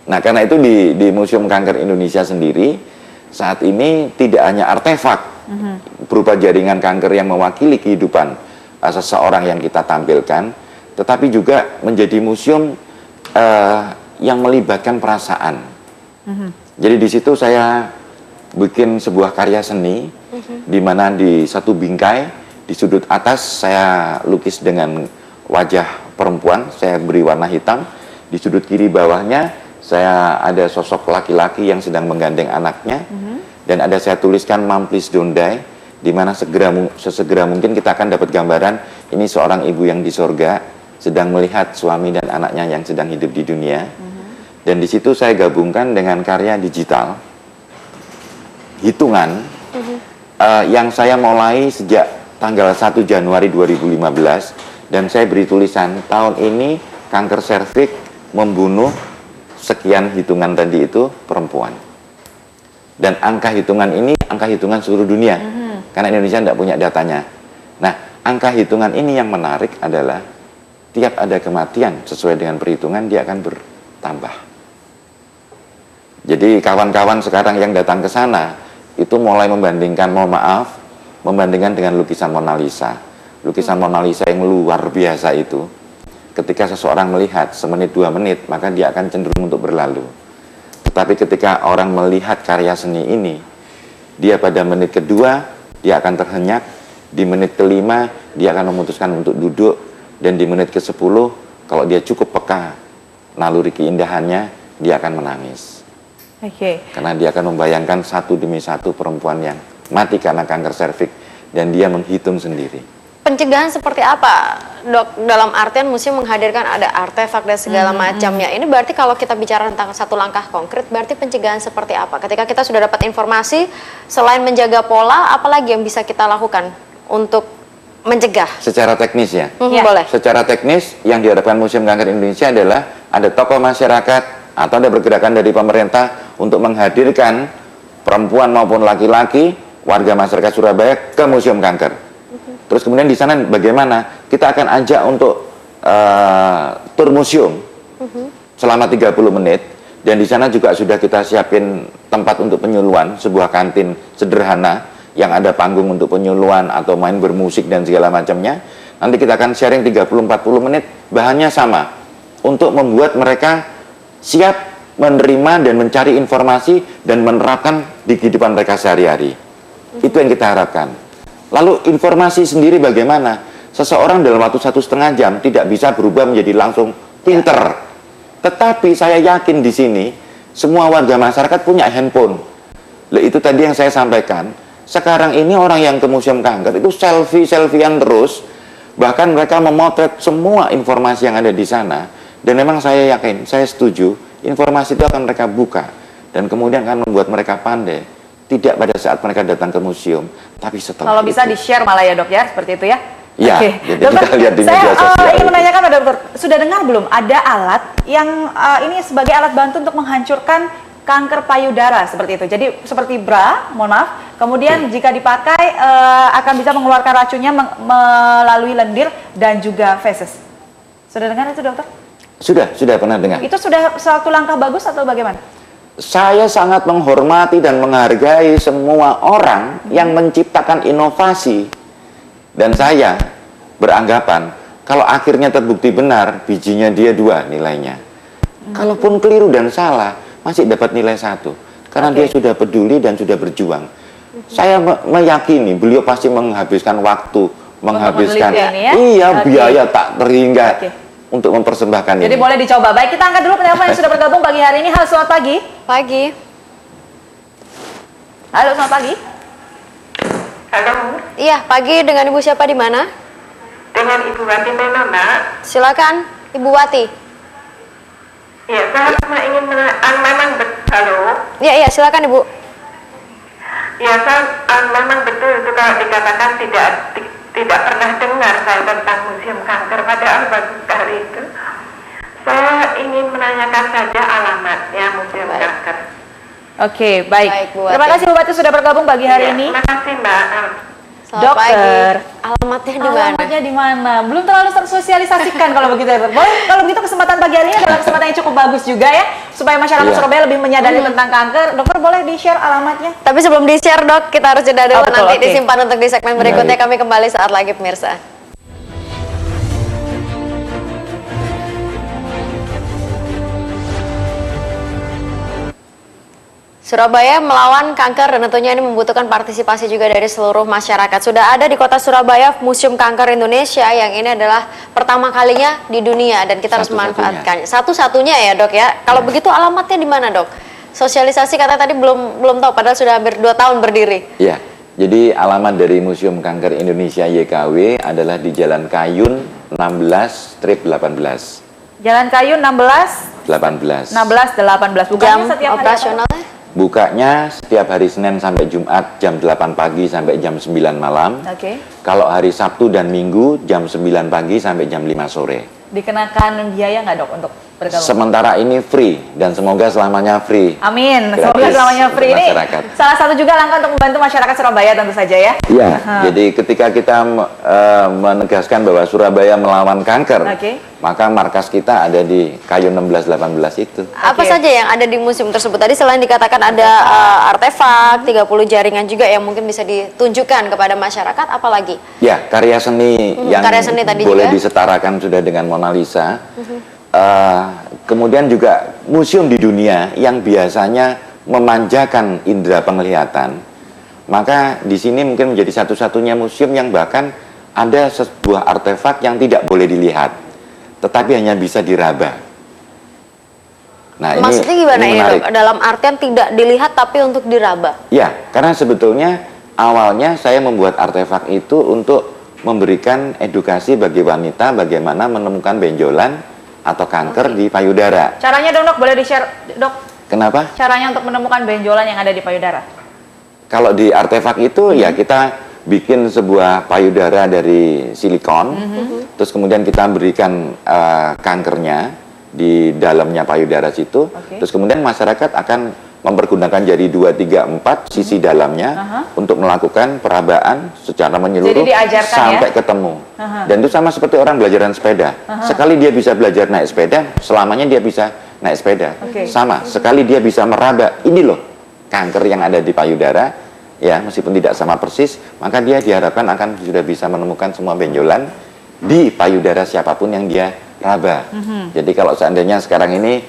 Nah, karena itu di Museum Kanker Indonesia sendiri saat ini tidak hanya artefak berupa jaringan kanker yang mewakili kehidupan seseorang yang kita tampilkan, tetapi juga menjadi museum yang melibatkan perasaan. Jadi di situ saya bikin sebuah karya seni, di mana di satu bingkai di sudut atas saya lukis dengan wajah perempuan, saya beri warna hitam. Di sudut kiri bawahnya saya ada sosok laki-laki yang sedang menggandeng anaknya, dan ada saya tuliskan "Mom please don't die", di mana sesegera mungkin kita akan dapat gambaran ini seorang ibu yang di sorga sedang melihat suami dan anaknya yang sedang hidup di dunia. Dan di situ saya gabungkan dengan karya digital hitungan yang saya mulai sejak tanggal 1 Januari 2015, dan saya beri tulisan tahun ini kanker serviks membunuh sekian hitungan tadi itu perempuan. Dan angka hitungan ini angka hitungan seluruh dunia, karena Indonesia tidak punya datanya. Nah, angka hitungan ini yang menarik adalah tiap ada kematian sesuai dengan perhitungan dia akan bertambah. Jadi kawan-kawan sekarang yang datang ke sana itu mulai membandingkan, mohon maaf, membandingkan dengan lukisan Mona Lisa. Lukisan Mona Lisa yang luar biasa itu, ketika seseorang melihat semenit 2 menit, maka dia akan cenderung untuk berlalu. Tetapi ketika orang melihat karya seni ini, dia pada menit kedua, dia akan terhenyak, di menit ke-5 dia akan memutuskan untuk duduk, dan di menit ke-10 kalau dia cukup peka naluri keindahannya, dia akan menangis. Karena dia akan membayangkan satu demi satu perempuan yang mati karena kanker serviks, dan dia menghitung sendiri. Pencegahan seperti apa, Dok? Dalam artian museum menghadirkan ada artefak dan segala macamnya. Ini berarti kalau kita bicara tentang satu langkah konkret, berarti pencegahan seperti apa? Ketika kita sudah dapat informasi, selain menjaga pola, apalagi yang bisa kita lakukan untuk mencegah? Secara teknis ya? Boleh. Secara teknis, yang diharapkan Museum Kanker Indonesia adalah ada tokoh masyarakat atau ada pergerakan dari pemerintah untuk menghadirkan perempuan maupun laki-laki, warga masyarakat Surabaya ke Museum Kanker. Terus kemudian di sana bagaimana? Kita akan ajak untuk tur museum selama 30 menit, dan di sana juga sudah kita siapin tempat untuk penyuluhan, sebuah kantin sederhana yang ada panggung untuk penyuluhan atau main bermusik dan segala macamnya. Nanti kita akan sharing 30-40 menit, bahannya sama untuk membuat mereka siap menerima dan mencari informasi dan menerapkan di kehidupan mereka sehari-hari. Itu yang kita harapkan. Lalu informasi sendiri bagaimana? Seseorang dalam waktu 1,5 jam tidak bisa berubah menjadi langsung pinter. Tetapi saya yakin di sini semua warga masyarakat punya handphone. Itu tadi yang saya sampaikan. Sekarang ini orang yang ke Museum Kanker itu selfie-selfian terus. Bahkan mereka memotret semua informasi yang ada di sana. Dan memang saya yakin, saya setuju, informasi itu akan mereka buka. Dan kemudian akan membuat mereka pandai. Tidak pada saat mereka datang ke museum, tapi setelah Kalau bisa di-share malah ya, Dok, ya, seperti itu ya? Ya, Oke. jadi Dokter, kita lihat di saya media sosial ingin itu. menanyakan pada dokter, sudah dengar belum ada alat yang ini sebagai alat bantu untuk menghancurkan kanker payudara seperti itu? Jadi seperti bra, mohon maaf, kemudian jika dipakai akan bisa mengeluarkan racunnya melalui lendir dan juga feses. Sudah dengar itu, dokter? Sudah pernah dengar. Itu sudah suatu langkah bagus atau bagaimana? Saya sangat menghormati dan menghargai semua orang yang menciptakan inovasi. Dan saya beranggapan, kalau akhirnya terbukti benar, bijinya dia 2 nilainya. Kalaupun keliru dan salah, masih dapat nilai 1. Karena dia sudah peduli dan sudah berjuang. Saya meyakini beliau pasti menghabiskan waktu, menghabiskan biaya tak terhingga. Untuk mempersembahkan ini. Jadi boleh dicoba. Baik, kita angkat dulu penelpon yang sudah bergabung pagi hari ini. Halo, selamat pagi. Pagi. Halo, selamat pagi. Halo, Iya, pagi, dengan Ibu siapa di mana? dengan Ibu Wati Mena, Mbak. Silakan, Ibu Wati. Ya, saya cuma ingin memang halo. Iya, silakan Ibu. Ya, saya memang betul itu kalau dikatakan tidak pernah dengar saya tentang Museum Kanker, padahal bagus sekali itu. Saya ingin menanyakan saja alamatnya Museum Kanker. Oke, baik. Baik, Bu Wati. Terima kasih Bu Wati sudah bergabung pagi hari Ya, ini. terima kasih, Mbak. Selamat Dokter. pagi. Alamatnya di mana? Alamatnya di mana? Belum terlalu tersosialisasikan kalau begitu ya. Boleh, kalau begitu kesempatan pagi hari ini adalah kesempatan yang cukup bagus juga ya, supaya masyarakat Iya. Surabaya lebih menyadari tentang kanker. Dokter boleh di-share alamatnya? Tapi sebelum di-share, Dok, kita harus jeda dulu. Betul, Nanti oke. disimpan untuk di segmen berikutnya. Baik. Kami kembali saat lagi, pemirsa. Surabaya melawan kanker, dan tentunya ini membutuhkan partisipasi juga dari seluruh masyarakat. Sudah ada di kota Surabaya Museum Kanker Indonesia yang ini adalah pertama kalinya di dunia, dan kita harus Satu-satunya. memanfaatkannya. Satu-satunya ya, Dok ya. Kalau begitu alamatnya di mana, Dok? Sosialisasi katanya tadi belum tahu, padahal sudah hampir 2 tahun berdiri. Ya, jadi alamat dari Museum Kanker Indonesia YKW adalah di Jalan Kayun 16/18. Jalan Kayu 16 18. 18. Bukannya Jam setiap hari apa? operasionalnya? Bukanya setiap hari Senin sampai Jumat jam 8 pagi sampai jam 9 malam. Oke. Kalau hari Sabtu dan Minggu jam 9 pagi sampai jam 5 sore. Dikenakan biaya nggak, Dok, untuk bergabung? Sementara ini free dan semoga selamanya free. Amin. Gratis Semoga selamanya free. untuk Ini masyarakat. salah satu juga langkah untuk membantu masyarakat Surabaya tentu saja ya. Iya, jadi ketika kita menegaskan bahwa Surabaya melawan kanker, Oke. maka markas kita ada di Kayun 16/18 itu. Apa Oke. saja yang ada di museum tersebut? Tadi selain dikatakan ada artefak, 30 jaringan juga yang mungkin bisa ditunjukkan kepada masyarakat, apalagi? Ya, karya seni yang karya seni tadi boleh juga. disetarakan sudah dengan Mona Lisa. Kemudian juga museum di dunia yang biasanya memanjakan indera penglihatan, Maka di sini mungkin menjadi satu-satunya museum yang bahkan ada sebuah artefak yang tidak boleh dilihat, tetapi hanya bisa diraba. Nah, Maksudnya gimana ini menarik. Dok? Dalam artian tidak dilihat tapi untuk diraba? Ya, karena sebetulnya awalnya saya membuat artefak itu untuk memberikan edukasi bagi wanita bagaimana menemukan benjolan atau kanker di payudara. Caranya dong dok, boleh di-share dok? Kenapa? Caranya untuk menemukan benjolan yang ada di payudara. Kalau di artefak itu ya kita bikin sebuah payudara dari silikon, terus kemudian kita berikan kankernya di dalamnya payudara situ, terus kemudian masyarakat akan mempergunakan jari 2, 3, 4 sisi dalamnya untuk melakukan perabaan secara menyeluruh Jadi diajarkan sampai ya? ketemu. Dan itu sama seperti orang belajaran sepeda. Sekali dia bisa belajar naik sepeda, selamanya dia bisa naik sepeda. Sama, sekali dia bisa meraba, ini loh kanker yang ada di payudara, ya meskipun tidak sama persis, maka dia diharapkan akan sudah bisa menemukan semua benjolan di payudara siapapun yang dia raba. Jadi kalau seandainya sekarang ini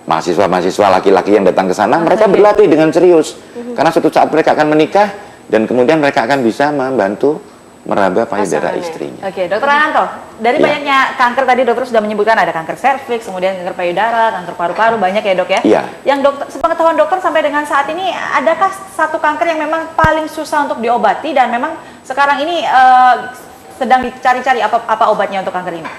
mahasiswa-mahasiswa laki-laki yang datang ke sana, mereka berlatih dengan serius, karena suatu saat mereka akan menikah dan kemudian mereka akan bisa membantu meraba payudara Pasangannya. istrinya. Oke, Dokter Ananto, dari Ya. banyaknya kanker tadi dokter sudah menyebutkan ada kanker serviks, kemudian kanker payudara, kanker paru-paru, banyak ya dok ya? Iya. Yang dokter, sepengetahuan dokter sampai dengan saat ini, adakah satu kanker yang memang paling susah untuk diobati dan memang sekarang ini sedang dicari-cari apa obatnya untuk kanker ini?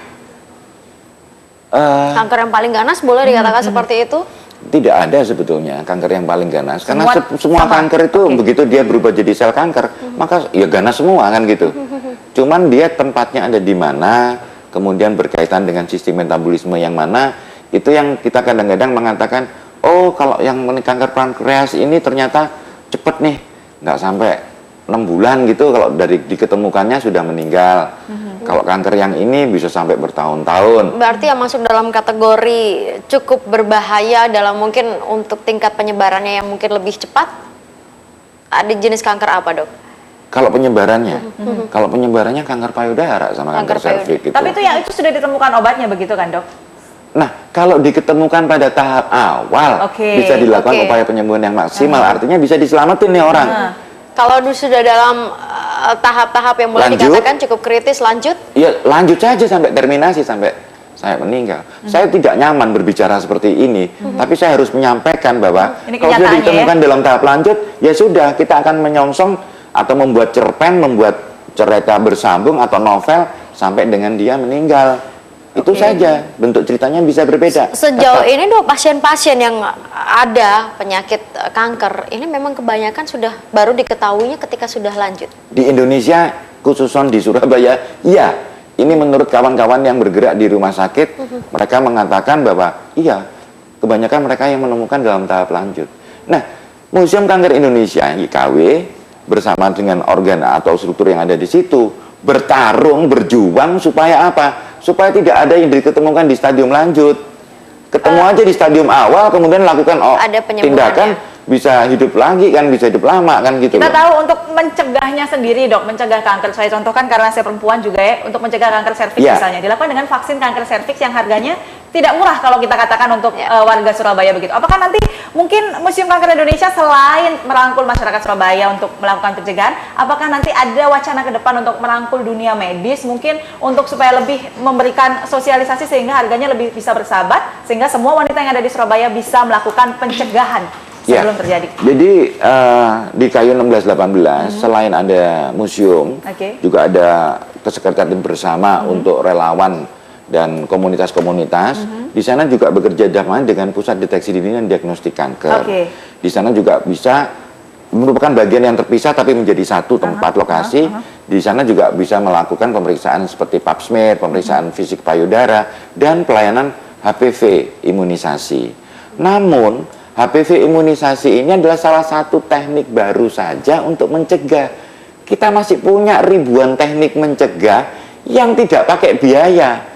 Kanker yang paling ganas boleh dikatakan seperti itu? Tidak ada sebetulnya kanker yang paling ganas, karena Semua semua sama? kanker itu begitu dia berubah jadi sel kanker, maka ya ganas semua kan gitu. Cuman dia tempatnya ada di mana, kemudian berkaitan dengan sistem metabolisme yang mana, itu yang kita kadang-kadang mengatakan, oh kalau yang kanker pankreas ini ternyata cepet nih, nggak sampai 6 bulan gitu, kalau dari diketemukannya sudah meninggal. Kalau kanker yang ini bisa sampai bertahun-tahun. Berarti yang masuk dalam kategori cukup berbahaya dalam mungkin untuk tingkat penyebarannya yang mungkin lebih cepat? Ada jenis kanker apa dok? Kalau penyebarannya kanker payudara sama kanker Kanker payudara. serviks gitu. Tapi itu sudah ditemukan obatnya begitu kan dok? Nah, kalau diketemukan pada tahap awal, bisa dilakukan upaya penyembuhan yang maksimal, artinya bisa diselamatin nih orang. Kalau sudah dalam tahap-tahap yang boleh Lanjut. dikatakan cukup kritis, lanjut? Ya, lanjut saja sampai terminasi, sampai saya meninggal. Saya tidak nyaman berbicara seperti ini, tapi saya harus menyampaikan bahwa Ini kalau sudah kenyataannya ditemukan dalam tahap lanjut, ya sudah, kita akan menyongsong atau membuat cerpen, membuat cerita bersambung atau novel sampai dengan dia meninggal. Itu saja, bentuk ceritanya bisa berbeda. Sejauh ini dok, pasien-pasien yang ada penyakit kanker ini memang kebanyakan sudah baru diketahuinya ketika sudah lanjut. Di Indonesia, khususnya di Surabaya, iya, ini menurut kawan-kawan yang bergerak di rumah sakit, mereka mengatakan bahwa iya, kebanyakan mereka yang menemukan dalam tahap lanjut. Nah, Museum Kanker Indonesia (YKW) bersama dengan organ atau struktur yang ada di situ bertarung, berjuang supaya apa? Supaya tidak ada yang diketemukan di stadium lanjut. Ketemu aja di stadium awal, kemudian lakukan Ada penyembuhannya. tindakan, bisa hidup lagi kan, bisa hidup lama kan gitu Kita loh. tahu untuk mencegahnya sendiri dok, mencegah kanker. Saya contohkan karena saya perempuan juga ya, untuk mencegah kanker serviks Iya. misalnya, dilakukan dengan vaksin kanker serviks yang harganya tidak murah kalau kita katakan untuk warga Surabaya begitu. Apakah nanti mungkin Museum Kanker Indonesia selain merangkul masyarakat Surabaya untuk melakukan pencegahan, apakah nanti ada wacana ke depan untuk merangkul dunia medis mungkin untuk supaya lebih memberikan sosialisasi sehingga harganya lebih bisa bersahabat, sehingga semua wanita yang ada di Surabaya bisa melakukan pencegahan Ya, sebelum terjadi? jadi di KAYU 1618 selain ada museum, juga ada kesekretariatan bersama untuk relawan dan komunitas-komunitas. Di sana juga bekerja sama dengan Pusat Deteksi Dini dan Diagnostik Kanker. Di sana juga bisa merupakan bagian yang terpisah tapi menjadi satu tempat lokasi. Di sana juga bisa melakukan pemeriksaan seperti pap smear, pemeriksaan fisik payudara, dan pelayanan HPV imunisasi. Namun HPV imunisasi ini adalah salah satu teknik baru saja untuk mencegah. Kita masih punya ribuan teknik mencegah yang tidak pakai biaya.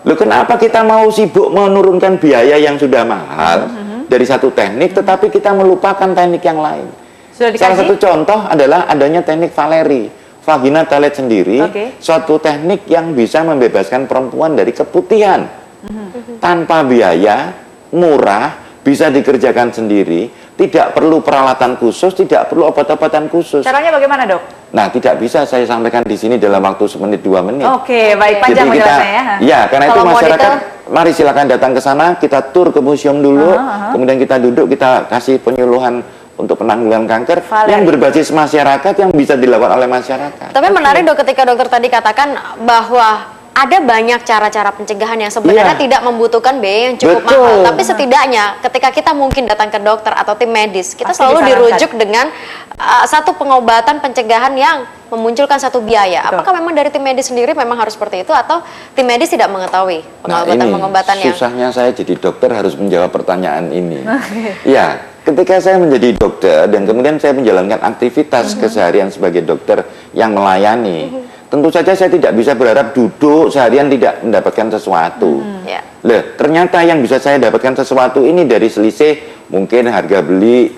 Loh, kenapa kita mau sibuk menurunkan biaya yang sudah mahal dari satu teknik, tetapi kita melupakan teknik yang lain? Salah satu contoh adalah adanya teknik Valeri, vagina toilet sendiri, suatu teknik yang bisa membebaskan perempuan dari keputihan tanpa biaya, murah, bisa dikerjakan sendiri, Tidak perlu peralatan khusus, tidak perlu obat-obatan khusus. Caranya bagaimana, Dok? Nah, tidak bisa saya sampaikan di sini dalam waktu semenit 2 menit. Oke, baik, panjang Jadi kita, penjelasannya ya. ya, karena itu Kalau mau masyarakat, detail, mari silakan datang ke sana, kita tur ke museum dulu, kemudian kita duduk, kita kasih penyuluhan untuk penanggulangan kanker Valid. yang berbasis masyarakat, yang bisa dilakukan oleh masyarakat. Tapi menarik dok ketika dokter tadi katakan bahwa ada banyak cara-cara pencegahan yang sebenarnya Iya. tidak membutuhkan biaya yang cukup Betul. mahal. Tapi setidaknya ketika kita mungkin datang ke dokter atau tim medis, kita Pasti selalu disarankan. dirujuk dengan satu pengobatan pencegahan yang memunculkan satu biaya. Betul. Apakah memang dari tim medis sendiri memang harus seperti itu atau tim medis tidak mengetahui Nah, pengobatan-pengobatan ini yang susahnya saya jadi dokter harus menjawab pertanyaan ini. Ya, ketika saya menjadi dokter dan kemudian saya menjalankan aktivitas keseharian sebagai dokter yang melayani, tentu saja saya tidak bisa berharap duduk seharian tidak mendapatkan sesuatu. Ya. Loh, ternyata yang bisa saya dapatkan sesuatu ini dari selisih mungkin harga beli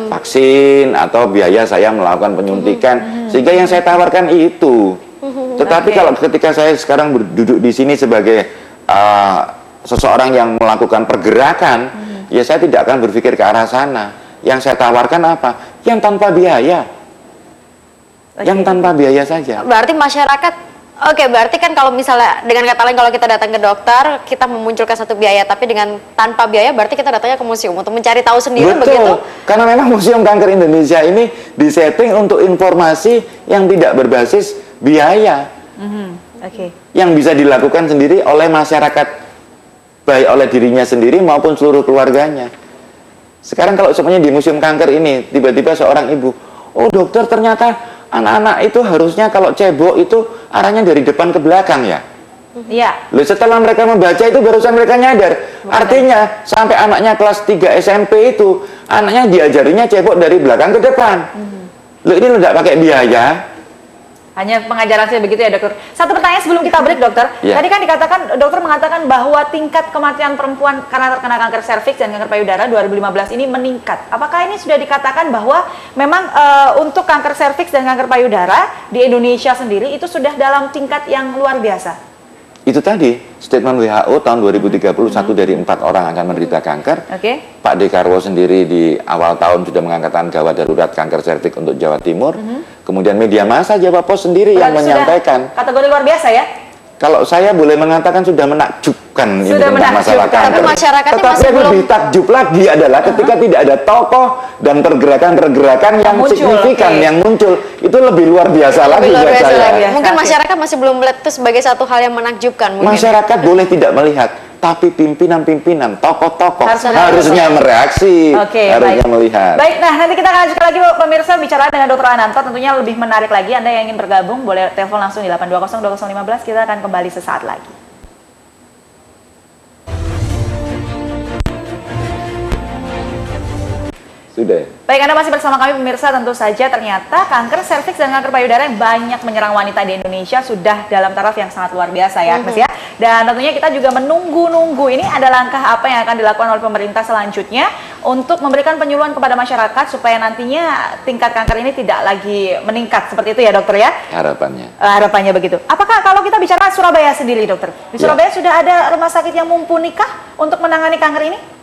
vaksin atau biaya saya melakukan penyuntikan, sehingga yang saya tawarkan itu. Tetapi kalau ketika saya sekarang duduk di sini sebagai seseorang yang melakukan pergerakan, ya saya tidak akan berpikir ke arah sana. Yang saya tawarkan apa? Yang tanpa biaya. Yang tanpa biaya saja. Berarti masyarakat, oke, berarti kan kalau misalnya dengan kata lain kalau kita datang ke dokter, kita memunculkan satu biaya, tapi dengan tanpa biaya berarti kita datangnya ke museum untuk mencari tahu sendiri begitu? Betul, karena memang Museum Kanker Indonesia ini disetting untuk informasi yang tidak berbasis biaya, Oke. yang bisa dilakukan sendiri oleh masyarakat, baik oleh dirinya sendiri maupun seluruh keluarganya. Sekarang kalau semuanya di Museum Kanker ini, tiba-tiba seorang ibu, oh dokter ternyata anak-anak itu harusnya kalau cebok itu arahnya dari depan ke belakang ya. Iya. Loh, setelah mereka membaca itu barusan mereka nyadar. Artinya sampai anaknya kelas 3 SMP itu anaknya diajarinya cebok dari belakang ke depan. Loh, ini lo tidak pakai biaya. Hanya pengajaran saya begitu ya, Dokter. Satu pertanyaan sebelum kita break, Dokter. Ya. Tadi kan dikatakan, dokter mengatakan bahwa tingkat kematian perempuan karena terkena kanker serviks dan kanker payudara 2015 ini meningkat. Apakah ini sudah dikatakan bahwa memang untuk kanker serviks dan kanker payudara di Indonesia sendiri itu sudah dalam tingkat yang luar biasa? Itu tadi statement WHO tahun 2031 dari 4 orang akan menderita kanker. Oke. Pak Dekarwo sendiri di awal tahun sudah mengangkatkan gawat darurat kanker serviks untuk Jawa Timur. Kemudian media massa Jawa Pos sendiri yang Berarti sudah menyampaikan. kategori luar biasa ya? Kalau saya boleh mengatakan sudah menakjubkan ini Sudah tentang masalah menakjubkan. kanker. Tapi masyarakatnya Tetapi masih yang belum- lebih takjub lagi adalah ketika tidak ada tokoh dan pergerakan-pergerakan yang muncul, signifikan oke. yang muncul, itu lebih luar biasa lagi Lebih luar buat biasa saya. lagi. Mungkin Oke. masyarakat masih belum melihat itu sebagai satu hal yang menakjubkan mungkin. Masyarakat boleh tidak melihat, tapi pimpinan-pimpinan, tokoh-tokoh harusnya mereaksi, Oke, harusnya baik. melihat. Baik, nah nanti kita akan lanjutkan lagi pemirsa bicara dengan Dr. Ananto, tentunya lebih menarik lagi. Anda yang ingin bergabung boleh telepon langsung di 820-2015, kita akan kembali sesaat lagi. Sudah. Baik, Anda masih bersama kami pemirsa. Tentu saja ternyata kanker serviks dan kanker payudara yang banyak menyerang wanita di Indonesia sudah dalam taraf yang sangat luar biasa ya, Mas ya. Dan tentunya kita juga menunggu-nunggu ini ada langkah apa yang akan dilakukan oleh pemerintah selanjutnya untuk memberikan penyuluhan kepada masyarakat supaya nantinya tingkat kanker ini tidak lagi meningkat seperti itu ya, Dokter ya. Harapannya. Harapannya begitu. Apakah kalau kita bicara Surabaya sendiri, Dokter? Di Ya. Surabaya sudah ada rumah sakit yang mumpuni kah untuk menangani kanker ini?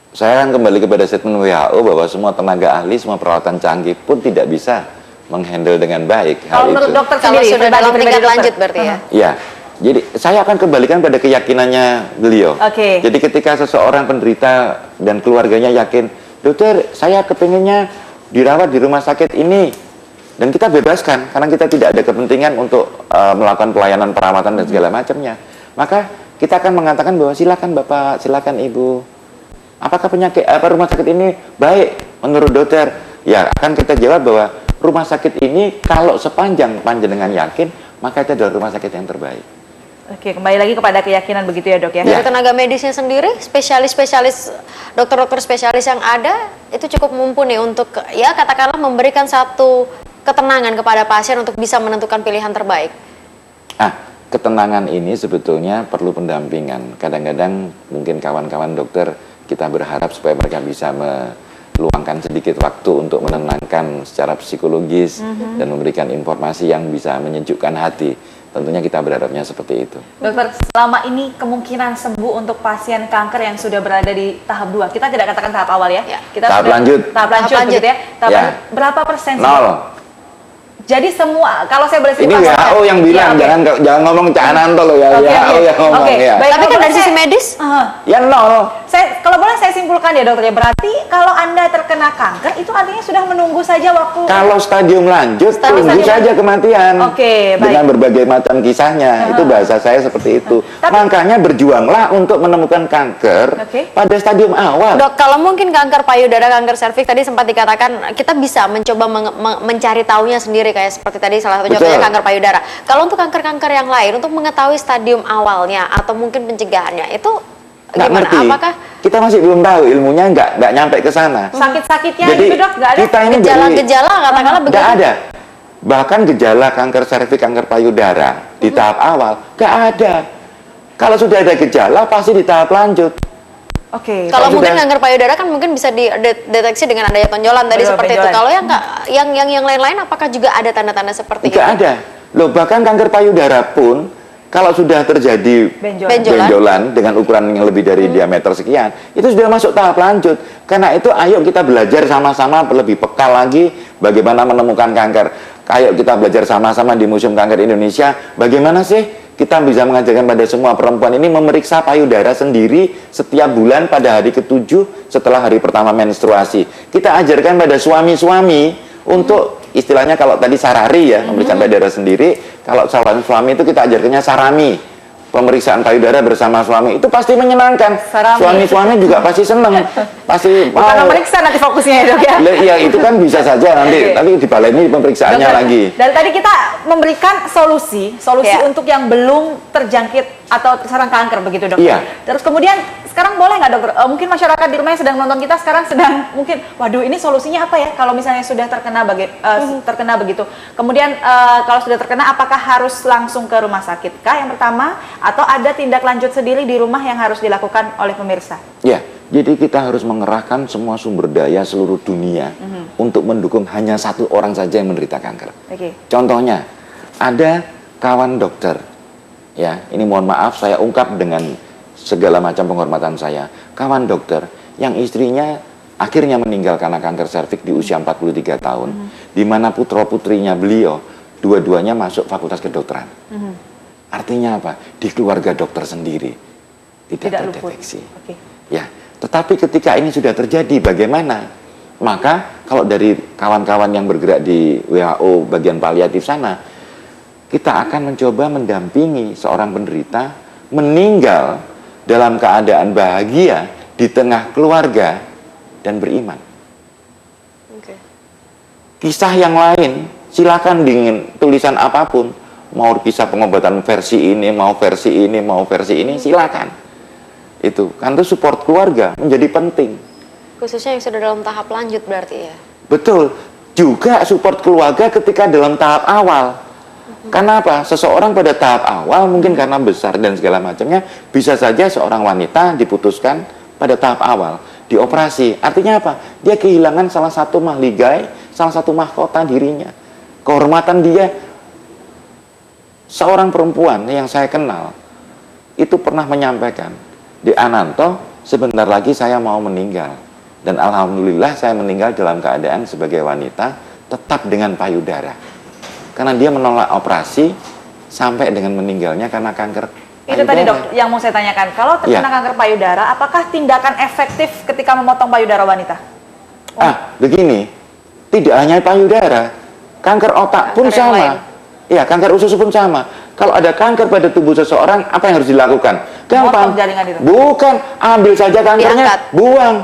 Saya akan kembali kepada statement WHO bahwa semua tenaga ahli, semua peralatan canggih pun tidak bisa menghandle dengan baik hal Kalau menurut itu. dokter Kalau sendiri, sudah dalam pribadi tingkat dokter. lanjut berarti ya. Ya, jadi saya akan kembalikan pada keyakinannya beliau. Oke. Jadi ketika seseorang penderita dan keluarganya yakin, dokter, saya kepinginnya dirawat di rumah sakit ini, dan kita bebaskan karena kita tidak ada kepentingan untuk melakukan pelayanan perawatan dan segala macamnya, maka kita akan mengatakan bahwa silakan Bapak, silakan Ibu. Apakah rumah sakit ini baik menurut dokter? Ya, akan kita jawab bahwa rumah sakit ini kalau sepanjang panjenengan yakin, maka itu adalah rumah sakit yang terbaik. Oke, kembali lagi kepada keyakinan begitu ya, Dok ya. Dari tenaga medisnya sendiri, spesialis-spesialis, dokter-dokter spesialis yang ada itu cukup mumpuni untuk ya katakanlah memberikan satu ketenangan kepada pasien untuk bisa menentukan pilihan terbaik. Ketenangan ini sebetulnya perlu pendampingan. Kadang-kadang mungkin kawan-kawan dokter kita berharap supaya mereka bisa meluangkan sedikit waktu untuk menenangkan secara psikologis dan memberikan informasi yang bisa menyejukkan hati. tentunya kita berharapnya seperti itu. Dokter, selama ini kemungkinan sembuh untuk pasien kanker yang sudah berada di tahap 2, kita tidak katakan tahap awal ya, Ya. kita Tahap sudah lanjut. tahap lanjut begitu ya. Tahap Ya. lanjut. Berapa persen? sih? 0. Jadi semua, kalau saya boleh Ini simpulkan, WHO yang bilang, ya, oke. jangan ngomong Cak Ananto loh ya, Oke, WHO oke. yang ngomong Oke, ya. baik. Tapi kan kalau dari sisi saya- medis, Ya 0. Kalau boleh saya simpulkan ya dokter ya, berarti kalau Anda terkena kanker itu artinya sudah menunggu saja waktu. Kalau stadium lanjut, tunggu Stadium saja lanjut. kematian. Oke, baik. Dengan berbagai macam kisahnya, itu bahasa saya seperti itu. Tapi- Makanya berjuanglah untuk menemukan kanker Oke. pada stadium awal. Dok, kalau mungkin kanker payudara, kanker serviks tadi sempat dikatakan kita bisa mencoba mencari tahunya sendiri kayak seperti tadi salah satu Betul. contohnya kanker payudara. Kalau untuk kanker-kanker yang lain untuk mengetahui stadium awalnya atau mungkin pencegahannya itu Nggak gimana? ngerti. Apakah Kita masih belum tahu, ilmunya nggak nyampe ke sana. Sakit-sakitnya Jadi gitu dok, nggak ada? kita ini gejala-gejala katakanlah nggak begitu? ada. Bahkan gejala kanker serviks, kanker payudara di tahap awal nggak ada. Kalau sudah ada gejala pasti di tahap lanjut. Oke. Kalau Kalau mungkin sudah- kanker payudara kan mungkin bisa dideteksi dengan adanya tonjolan tadi Betul, seperti itu. benjolan. Kalau yang lain-lain apakah juga ada tanda-tanda seperti Nggak itu? ada. Loh, bahkan kanker payudara pun kalau sudah terjadi Benjolan. benjolan dengan ukuran yang lebih dari diameter sekian, itu sudah masuk tahap lanjut. Karena itu ayo kita belajar sama-sama lebih peka lagi bagaimana menemukan kanker. Ayo kita belajar sama-sama di Museum Kanker Indonesia bagaimana sih kita bisa mengajarkan pada semua perempuan ini memeriksa payudara sendiri setiap bulan pada hari ke-7 setelah hari pertama menstruasi. Kita ajarkan pada suami-suami untuk istilahnya kalau tadi sarari ya, memeriksa payudara sendiri. Kalau calon suami itu kita ajarkannya sarami, pemeriksaan payudara bersama suami. Itu pasti menyenangkan. Sarami. Suami-suami juga pasti senang, pasti Bukan mau. memeriksa nanti fokusnya ya dok ya. Iya, itu kan bisa saja nanti, Oke. tapi dibaleni pemeriksaannya Dokter, lagi. dari tadi kita memberikan solusi Ya. untuk yang belum terjangkit atau terserang kanker begitu dokter. Iya. Terus kemudian sekarang boleh nggak dokter? Mungkin masyarakat di rumah yang sedang nonton kita sekarang sedang mungkin, waduh ini solusinya apa ya? Kalau misalnya sudah terkena terkena begitu. Kemudian kalau sudah terkena, apakah harus langsung ke rumah sakit kah yang pertama? Atau ada tindak lanjut sendiri di rumah yang harus dilakukan oleh pemirsa? Ya, jadi kita harus mengerahkan semua sumber daya seluruh dunia untuk mendukung hanya satu orang saja yang menderita kanker. Oke. Contohnya, ada kawan dokter, ya, ini mohon maaf saya ungkap dengan segala macam penghormatan saya, kawan dokter yang istrinya akhirnya meninggal karena kanker serviks di usia 43 tahun, di mana putra-putrinya beliau dua-duanya masuk fakultas kedokteran. Artinya apa? Di keluarga dokter sendiri tidak luput. terdeteksi. Oke. Ya, tetapi ketika ini sudah terjadi, bagaimana? Maka kalau dari kawan-kawan yang bergerak di WHO bagian paliatif sana, kita akan mencoba mendampingi seorang penderita meninggal dalam keadaan bahagia di tengah keluarga dan beriman. Oke. Kisah yang lain, silakan dengan tulisan apapun, mau kisah pengobatan versi ini, mau versi ini, mau versi ini, silakan. Itu, karena support keluarga menjadi penting. Khususnya yang sudah dalam tahap lanjut berarti ya. Betul. Juga support keluarga ketika dalam tahap awal. Karena apa? Seseorang pada tahap awal mungkin karena besar dan segala macamnya, bisa saja seorang wanita diputuskan pada tahap awal, dioperasi. Artinya apa? Dia kehilangan salah satu mahligai, salah satu mahkota dirinya. Kehormatan dia. Seorang perempuan yang saya kenal itu pernah menyampaikan, di Ananto sebentar lagi saya mau meninggal, dan alhamdulillah saya meninggal dalam keadaan sebagai wanita tetap dengan payudara, karena dia menolak operasi sampai dengan meninggalnya karena kanker Itu tadi dok yang mau saya tanyakan. Kalau terkena Ya. kanker payudara, apakah tindakan efektif ketika memotong payudara wanita? Begini, tidak hanya payudara, kanker otak pun Kanker yang lain. sama. Ya, kanker usus pun sama. Kalau ada kanker pada tubuh seseorang, apa yang harus dilakukan? Gampang. Potong jaringan itu. Bukan, ambil saja kankernya, Diangkat. buang.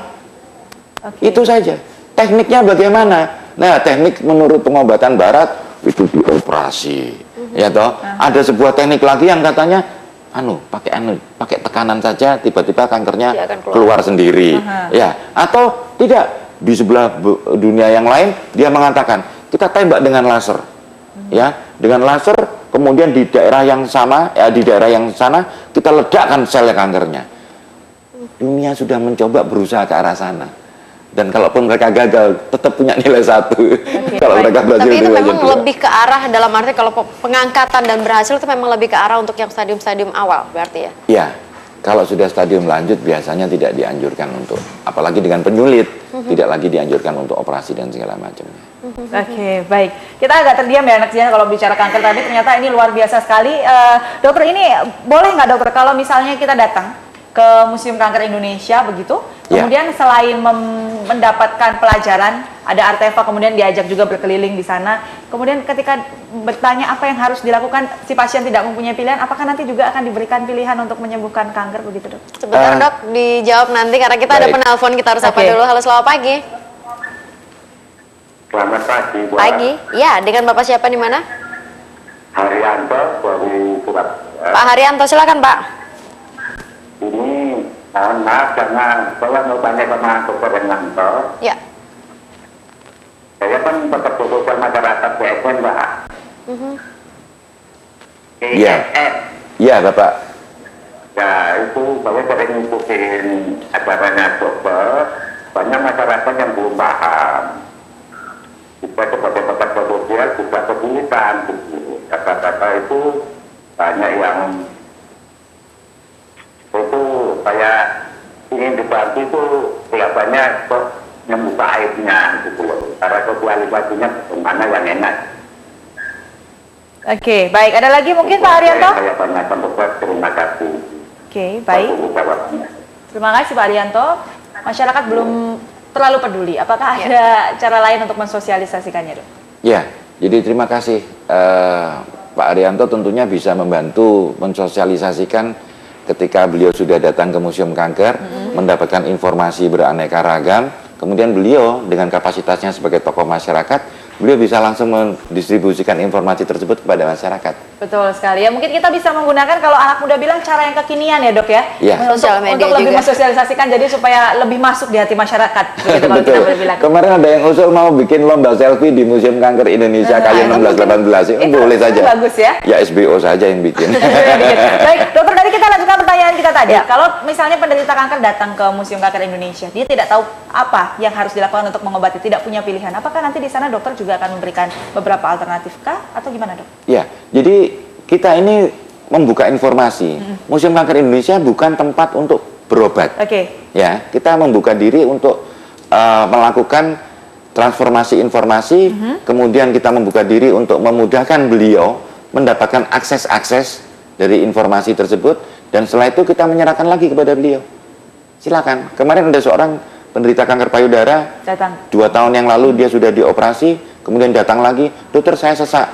Oke. Itu saja. Tekniknya bagaimana? Nah, teknik menurut pengobatan barat itu dioperasi. Ya toh, ada sebuah teknik lagi yang katanya pakai tekanan saja tiba-tiba kankernya Dia akan keluar sendiri. Ya, atau tidak. Di sebelah dunia yang lain dia mengatakan, kita tembak dengan laser. Ya, dengan laser kemudian di daerah yang sama, di daerah yang sana kita ledakkan sel kankernya. Dunia sudah mencoba berusaha ke arah sana. dan kalaupun mereka gagal tetap punya nilai 1 kalau mereka berhasil Tapi itu di memang Legend 2. lebih ke arah, dalam arti kalau pengangkatan dan berhasil itu memang lebih ke arah untuk yang stadium-stadium awal berarti ya? Ya, kalau sudah stadium lanjut biasanya tidak dianjurkan untuk, apalagi dengan penyulit, tidak lagi dianjurkan untuk operasi dan segala macamnya. Oke, baik. Kita agak terdiam ya Naksina kalau bicara kanker tadi, ternyata ini luar biasa sekali. Dokter, ini boleh nggak dokter kalau misalnya kita datang ke Museum Kanker Indonesia begitu, Ya. kemudian selain mendapatkan pelajaran, ada artefak, kemudian diajak juga berkeliling di sana, kemudian ketika bertanya apa yang harus dilakukan, si pasien tidak mempunyai pilihan, apakah nanti juga akan diberikan pilihan untuk menyembuhkan kanker begitu dok? Sebentar dok, dijawab nanti karena kita ada Baik. penelpon, kita harus sapa Oke. dulu. Halo, selamat pagi. Selamat pagi, Bu. Pagi, ya, dengan Bapak siapa di mana? Haryanto dari Surabaya. Pak Haryanto, silakan Pak. Ini mohon maaf karena saya mau tanya sama Dr. Renanto. Ya. Saya kan pekerja masyarakat BSN, Pak. Iya. BSN. Iya Bapak. Ya, itu saya sering ngikutin acaranya dokter. Banyak masyarakat yang belum paham. Kita sebagai pekerja sosial juga kesulitan. Kata-kata itu banyak yang itu kayak ingin dibantu itu kelihatannya kok membuka aibnya gitu loh. Karena sosialisasinya bagaimana yang enak. Oke, baik. Ada lagi mungkin Pak Haryanto? Saya tanyakan dokter, terima kasih. Oke, baik. Untuk jawabannya. Terima kasih Pak Haryanto. Masyarakat belum terlalu peduli. Apakah ada cara lain untuk mensosialisasikannya, dok? Ya, jadi terima kasih Pak Arianto tentunya bisa membantu mensosialisasikan ketika beliau sudah datang ke Museum Kanker, mendapatkan informasi beraneka ragam, kemudian beliau dengan kapasitasnya sebagai tokoh masyarakat, beliau bisa langsung mendistribusikan informasi tersebut kepada masyarakat. Betul sekali. Ya mungkin kita bisa menggunakan kalau anak muda bilang cara yang kekinian ya dok ya. Iya. Untuk, Sosial media untuk lebih juga. mensosialisasikan jadi supaya lebih masuk di hati masyarakat. Begitu kalau kita Betul. boleh bilang. Kemarin ada yang usul mau bikin lomba selfie di Museum Kanker Indonesia kayu 1618. itu Boleh saja. bagus ya. Ya SBO saja yang bikin. Baik, dokter, tadi kita lanjutkan pertanyaan kita tadi. Kalau misalnya penderita kanker datang ke Museum Kanker Indonesia, dia tidak tahu apa yang harus dilakukan untuk mengobati, tidak punya pilihan. Apakah nanti di sana dokter juga akan memberikan beberapa alternatif kah atau gimana dok? Ya, jadi kita ini membuka informasi. Museum Kanker Indonesia bukan tempat untuk berobat. Oke. Ya, kita membuka diri untuk melakukan transformasi informasi, kemudian kita membuka diri untuk memudahkan beliau mendapatkan akses-akses dari informasi tersebut, dan setelah itu kita menyerahkan lagi kepada beliau. Silakan. Kemarin ada seorang penderita kanker payudara, Datang. 2 tahun yang lalu dia sudah dioperasi, kemudian datang lagi, dokter saya sesak.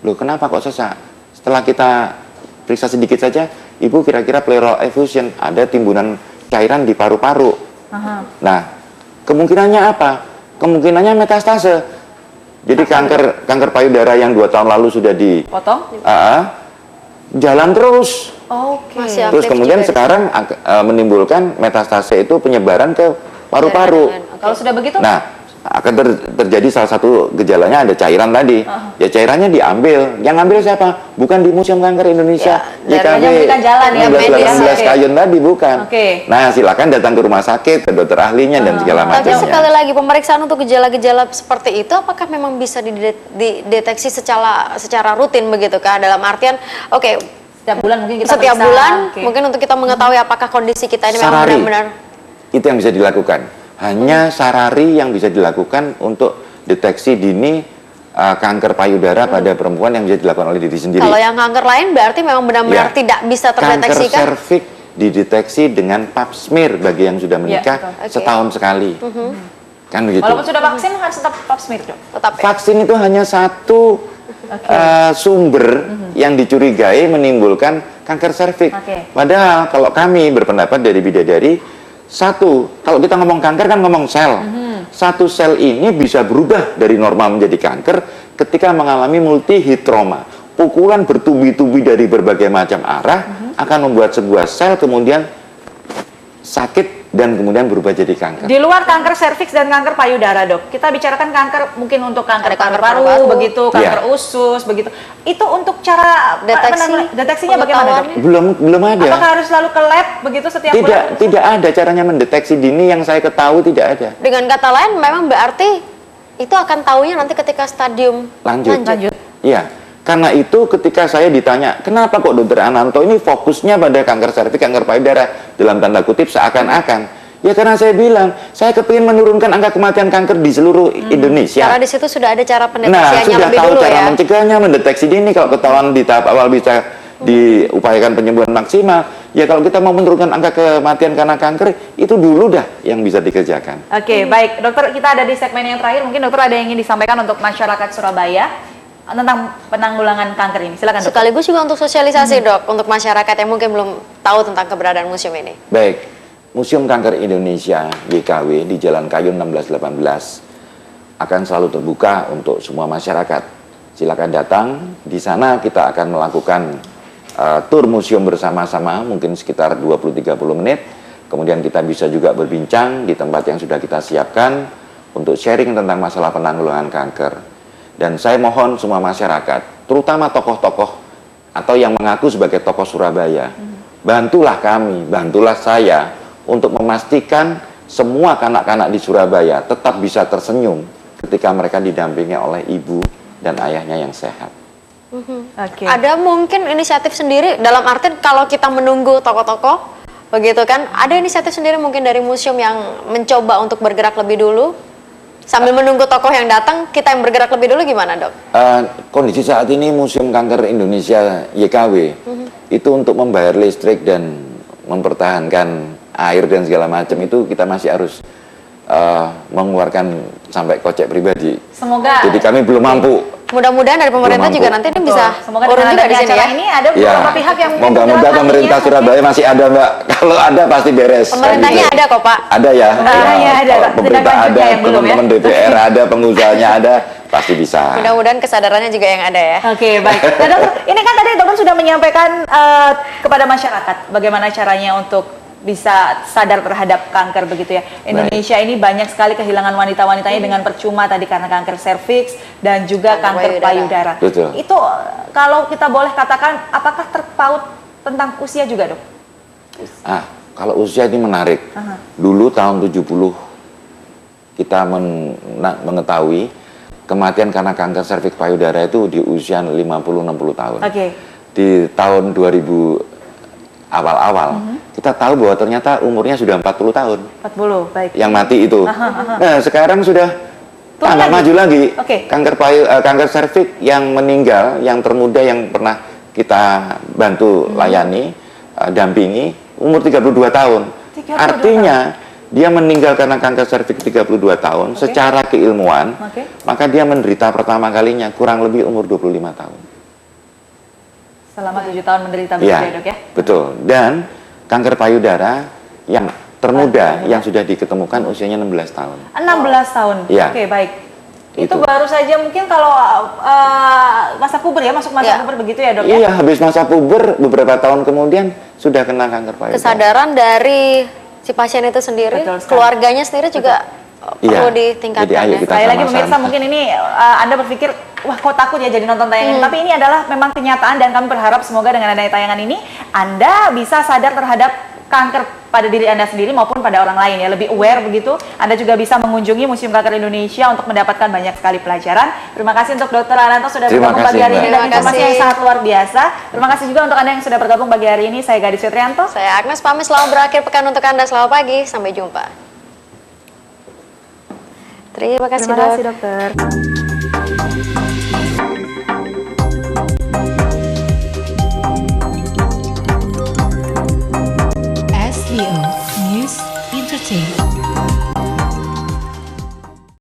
Loh kenapa kok sesak? Setelah kita periksa sedikit saja, ibu kira-kira pleural effusion, ada timbunan cairan di paru-paru. Aha. Nah, kemungkinannya apa? Kemungkinannya metastase. Jadi kanker payudara yang 2 tahun lalu sudah Potong? jalan terus. Oke. Masih Terus aktif kemudian juga. sekarang menimbulkan metastase itu penyebaran ke paru-paru. Jaringan. Kalau sudah begitu? Nah, akan terjadi salah satu gejalanya ada cairan tadi. Ya cairannya diambil. Yang ambil siapa? Bukan di Museum Kanker Indonesia. Ya, dan hanya memberikan jalan ya, medis. 1918 Oke. Kayun tadi bukan. Oke. Nah, silakan datang ke rumah sakit, ke dokter ahlinya dan segala Tapi macamnya. sekali lagi, pemeriksaan untuk gejala-gejala seperti itu apakah memang bisa dideteksi secara rutin begitu kah? Dalam artian, oke, Setiap bulan mungkin kita setiap periksa. bulan Oke. mungkin untuk kita mengetahui apakah kondisi kita ini memang Sarari. benar-benar. Itu yang bisa dilakukan. Hanya sarari yang bisa dilakukan untuk deteksi dini kanker payudara pada perempuan yang bisa dilakukan oleh diri sendiri. Kalau yang kanker lain berarti memang benar-benar Ya. tidak bisa Kanker terdeteksi kan? serviks dideteksi dengan pap smear bagi yang sudah menikah betul. Oke. setahun sekali. Kan begitu. Walaupun sudah vaksin harus tetap pap smear dok. Tetap ya? Vaksin itu hanya satu sumber yang dicurigai menimbulkan kanker serviks. Oke. Padahal kalau kami berpendapat dari bidadari, satu, kalau kita ngomong kanker kan ngomong sel. Satu sel ini bisa berubah dari normal menjadi kanker ketika mengalami multihitroma. Pukulan bertubi-tubi dari berbagai macam arah akan membuat sebuah sel kemudian sakit dan kemudian berubah jadi kanker. Di luar kanker serviks dan kanker payudara, Dok, kita bicarakan kanker mungkin untuk kanker Ada kanker paru, paru-paru. begitu, kanker Iya. usus, begitu. Itu untuk cara deteksinya bagaimana, Dok? Belum ada. Apakah harus selalu ke lab begitu setiap bulan? Tidak ada caranya mendeteksi dini yang saya ketahui, tidak ada. Dengan kata lain memang berarti itu akan tahunya nanti ketika stadium Lanjut. Lanjut. Iya. Karena itu ketika saya ditanya, kenapa kok dokter Ananto ini fokusnya pada kanker serviks, kanker payudara, dalam tanda kutip seakan-akan. Ya karena saya bilang, saya kepingin menurunkan angka kematian kanker di seluruh Indonesia. Karena di situ sudah ada cara Nah, pendeteksiannya sudah lebih tahu dulu cara ya. mencegahnya, mendeteksi dini, kalau ketahuan di tahap awal bisa diupayakan penyembuhan maksimal. Ya kalau kita mau menurunkan angka kematian karena kanker, itu dulu dah yang bisa dikerjakan. Oke, baik. Dokter, kita ada di segmen yang terakhir. Mungkin dokter ada yang ingin disampaikan untuk masyarakat Surabaya tentang penanggulangan kanker ini. Silakan, Dokter. Sekaligus juga untuk sosialisasi Dok, untuk masyarakat yang mungkin belum tahu tentang keberadaan museum ini. Baik, Museum Kanker Indonesia YKW di Jalan Kayu 1618 akan selalu terbuka untuk semua masyarakat. Silakan datang. Di sana kita akan melakukan tur museum bersama-sama, mungkin sekitar 20-30 menit. Kemudian kita bisa juga berbincang di tempat yang sudah kita siapkan untuk sharing tentang masalah penanggulangan kanker. Dan saya mohon semua masyarakat, terutama tokoh-tokoh atau yang mengaku sebagai tokoh Surabaya, bantulah kami, bantulah saya untuk memastikan semua kanak-kanak di Surabaya tetap bisa tersenyum ketika mereka didampingi oleh ibu dan ayahnya yang sehat. Oke. Ada mungkin inisiatif sendiri dalam arti kalau kita menunggu tokoh-tokoh begitu kan, ada inisiatif sendiri mungkin dari museum yang mencoba untuk bergerak lebih dulu sambil menunggu tokoh yang datang, kita yang bergerak lebih dulu gimana, Dok? Kondisi saat ini Museum Kanker Indonesia YKW itu untuk membayar listrik dan mempertahankan air dan segala macam itu kita masih harus mengeluarkan sampai kocek pribadi. Semoga. Jadi kami belum mampu. Mudah-mudahan dari pemerintah Belum juga mampu. nanti ini Betul. bisa Semoga urun dengan juga adanya di sini acara ya. ini ada Ya, beberapa pihak yang mungkin moga-moga dalam pemerintah hatinya, Surabaya masih ada, Mbak. Kalau ada pasti beres. Pemerintahnya Gitu. ada kok, Pak. Ada ya. Pemerintahnya ada, Kalau Pak. pemerintah Sedangkan juga ada, yang belum ya. teman-teman DPR ada, pengusahanya ada, pasti bisa. Mudah-mudahan kesadarannya juga yang ada ya. Oke, baik. Nah, Dokter, ini kan tadi dokter sudah menyampaikan kepada masyarakat bagaimana caranya untuk bisa sadar terhadap kanker begitu ya. Indonesia ini banyak sekali kehilangan wanita-wanitanya dengan percuma tadi karena kanker serviks dan juga kanker payudara. Betul. Itu kalau kita boleh katakan apakah terpaut tentang usia juga, Dok? Kalau usia ini menarik. Dulu tahun 70 kita mengetahui kematian karena kanker serviks payudara itu di usia 50-60 tahun. Oke. Di tahun 2000 awal-awal kita tahu bahwa ternyata umurnya sudah 40 tahun 40, baik. yang mati itu. Nah sekarang sudah Turun tambah lagi? maju lagi. Oke. Kanker serviks yang meninggal, yang termuda yang pernah kita bantu layani, dampingi, umur 32 tahun. 32 Artinya dia meninggal karena kanker serviks 32 tahun. Secara keilmuan, maka dia menderita pertama kalinya kurang lebih umur 25 tahun. Selama 7 tahun menderita begitu ya, Dok ya? Betul. Dan kanker payudara yang termuda yang sudah diketemukan usianya 16 tahun. 16 tahun. Iya. Oke, baik. Itu Itu. baru saja mungkin kalau masa puber ya, masuk masa Iya. puber begitu ya, Dok ya? Iya, habis masa puber beberapa tahun kemudian sudah kena kanker payudara. Kesadaran dari si pasien itu sendiri, Betul sekali. keluarganya sendiri juga perlu Iya. ditingkatkan Jadi ayo ya. kita Sekali lagi sama-sama. pemirsa, mungkin ini Anda berpikir, wah kok takut ya jadi nonton tayangan ini. Tapi ini adalah memang kenyataan dan kami berharap semoga dengan adanya tayangan ini Anda bisa sadar terhadap kanker pada diri Anda sendiri maupun pada orang lain ya, lebih aware begitu. Anda juga bisa mengunjungi Museum Kanker Indonesia untuk mendapatkan banyak sekali pelajaran. Terima kasih untuk Dr. Ananto sudah Terima bergabung pagi kasih, hari ini Mbak. dan Terima informasi kasih. yang sangat luar biasa. Terima kasih juga untuk Anda yang sudah bergabung pagi hari ini. Saya Gadis Fitrianto. Saya Agnes pamit, selamat berakhir pekan untuk Anda. Selamat pagi, sampai jumpa. Terima kasih, Terima kasih, Dok. Dokter.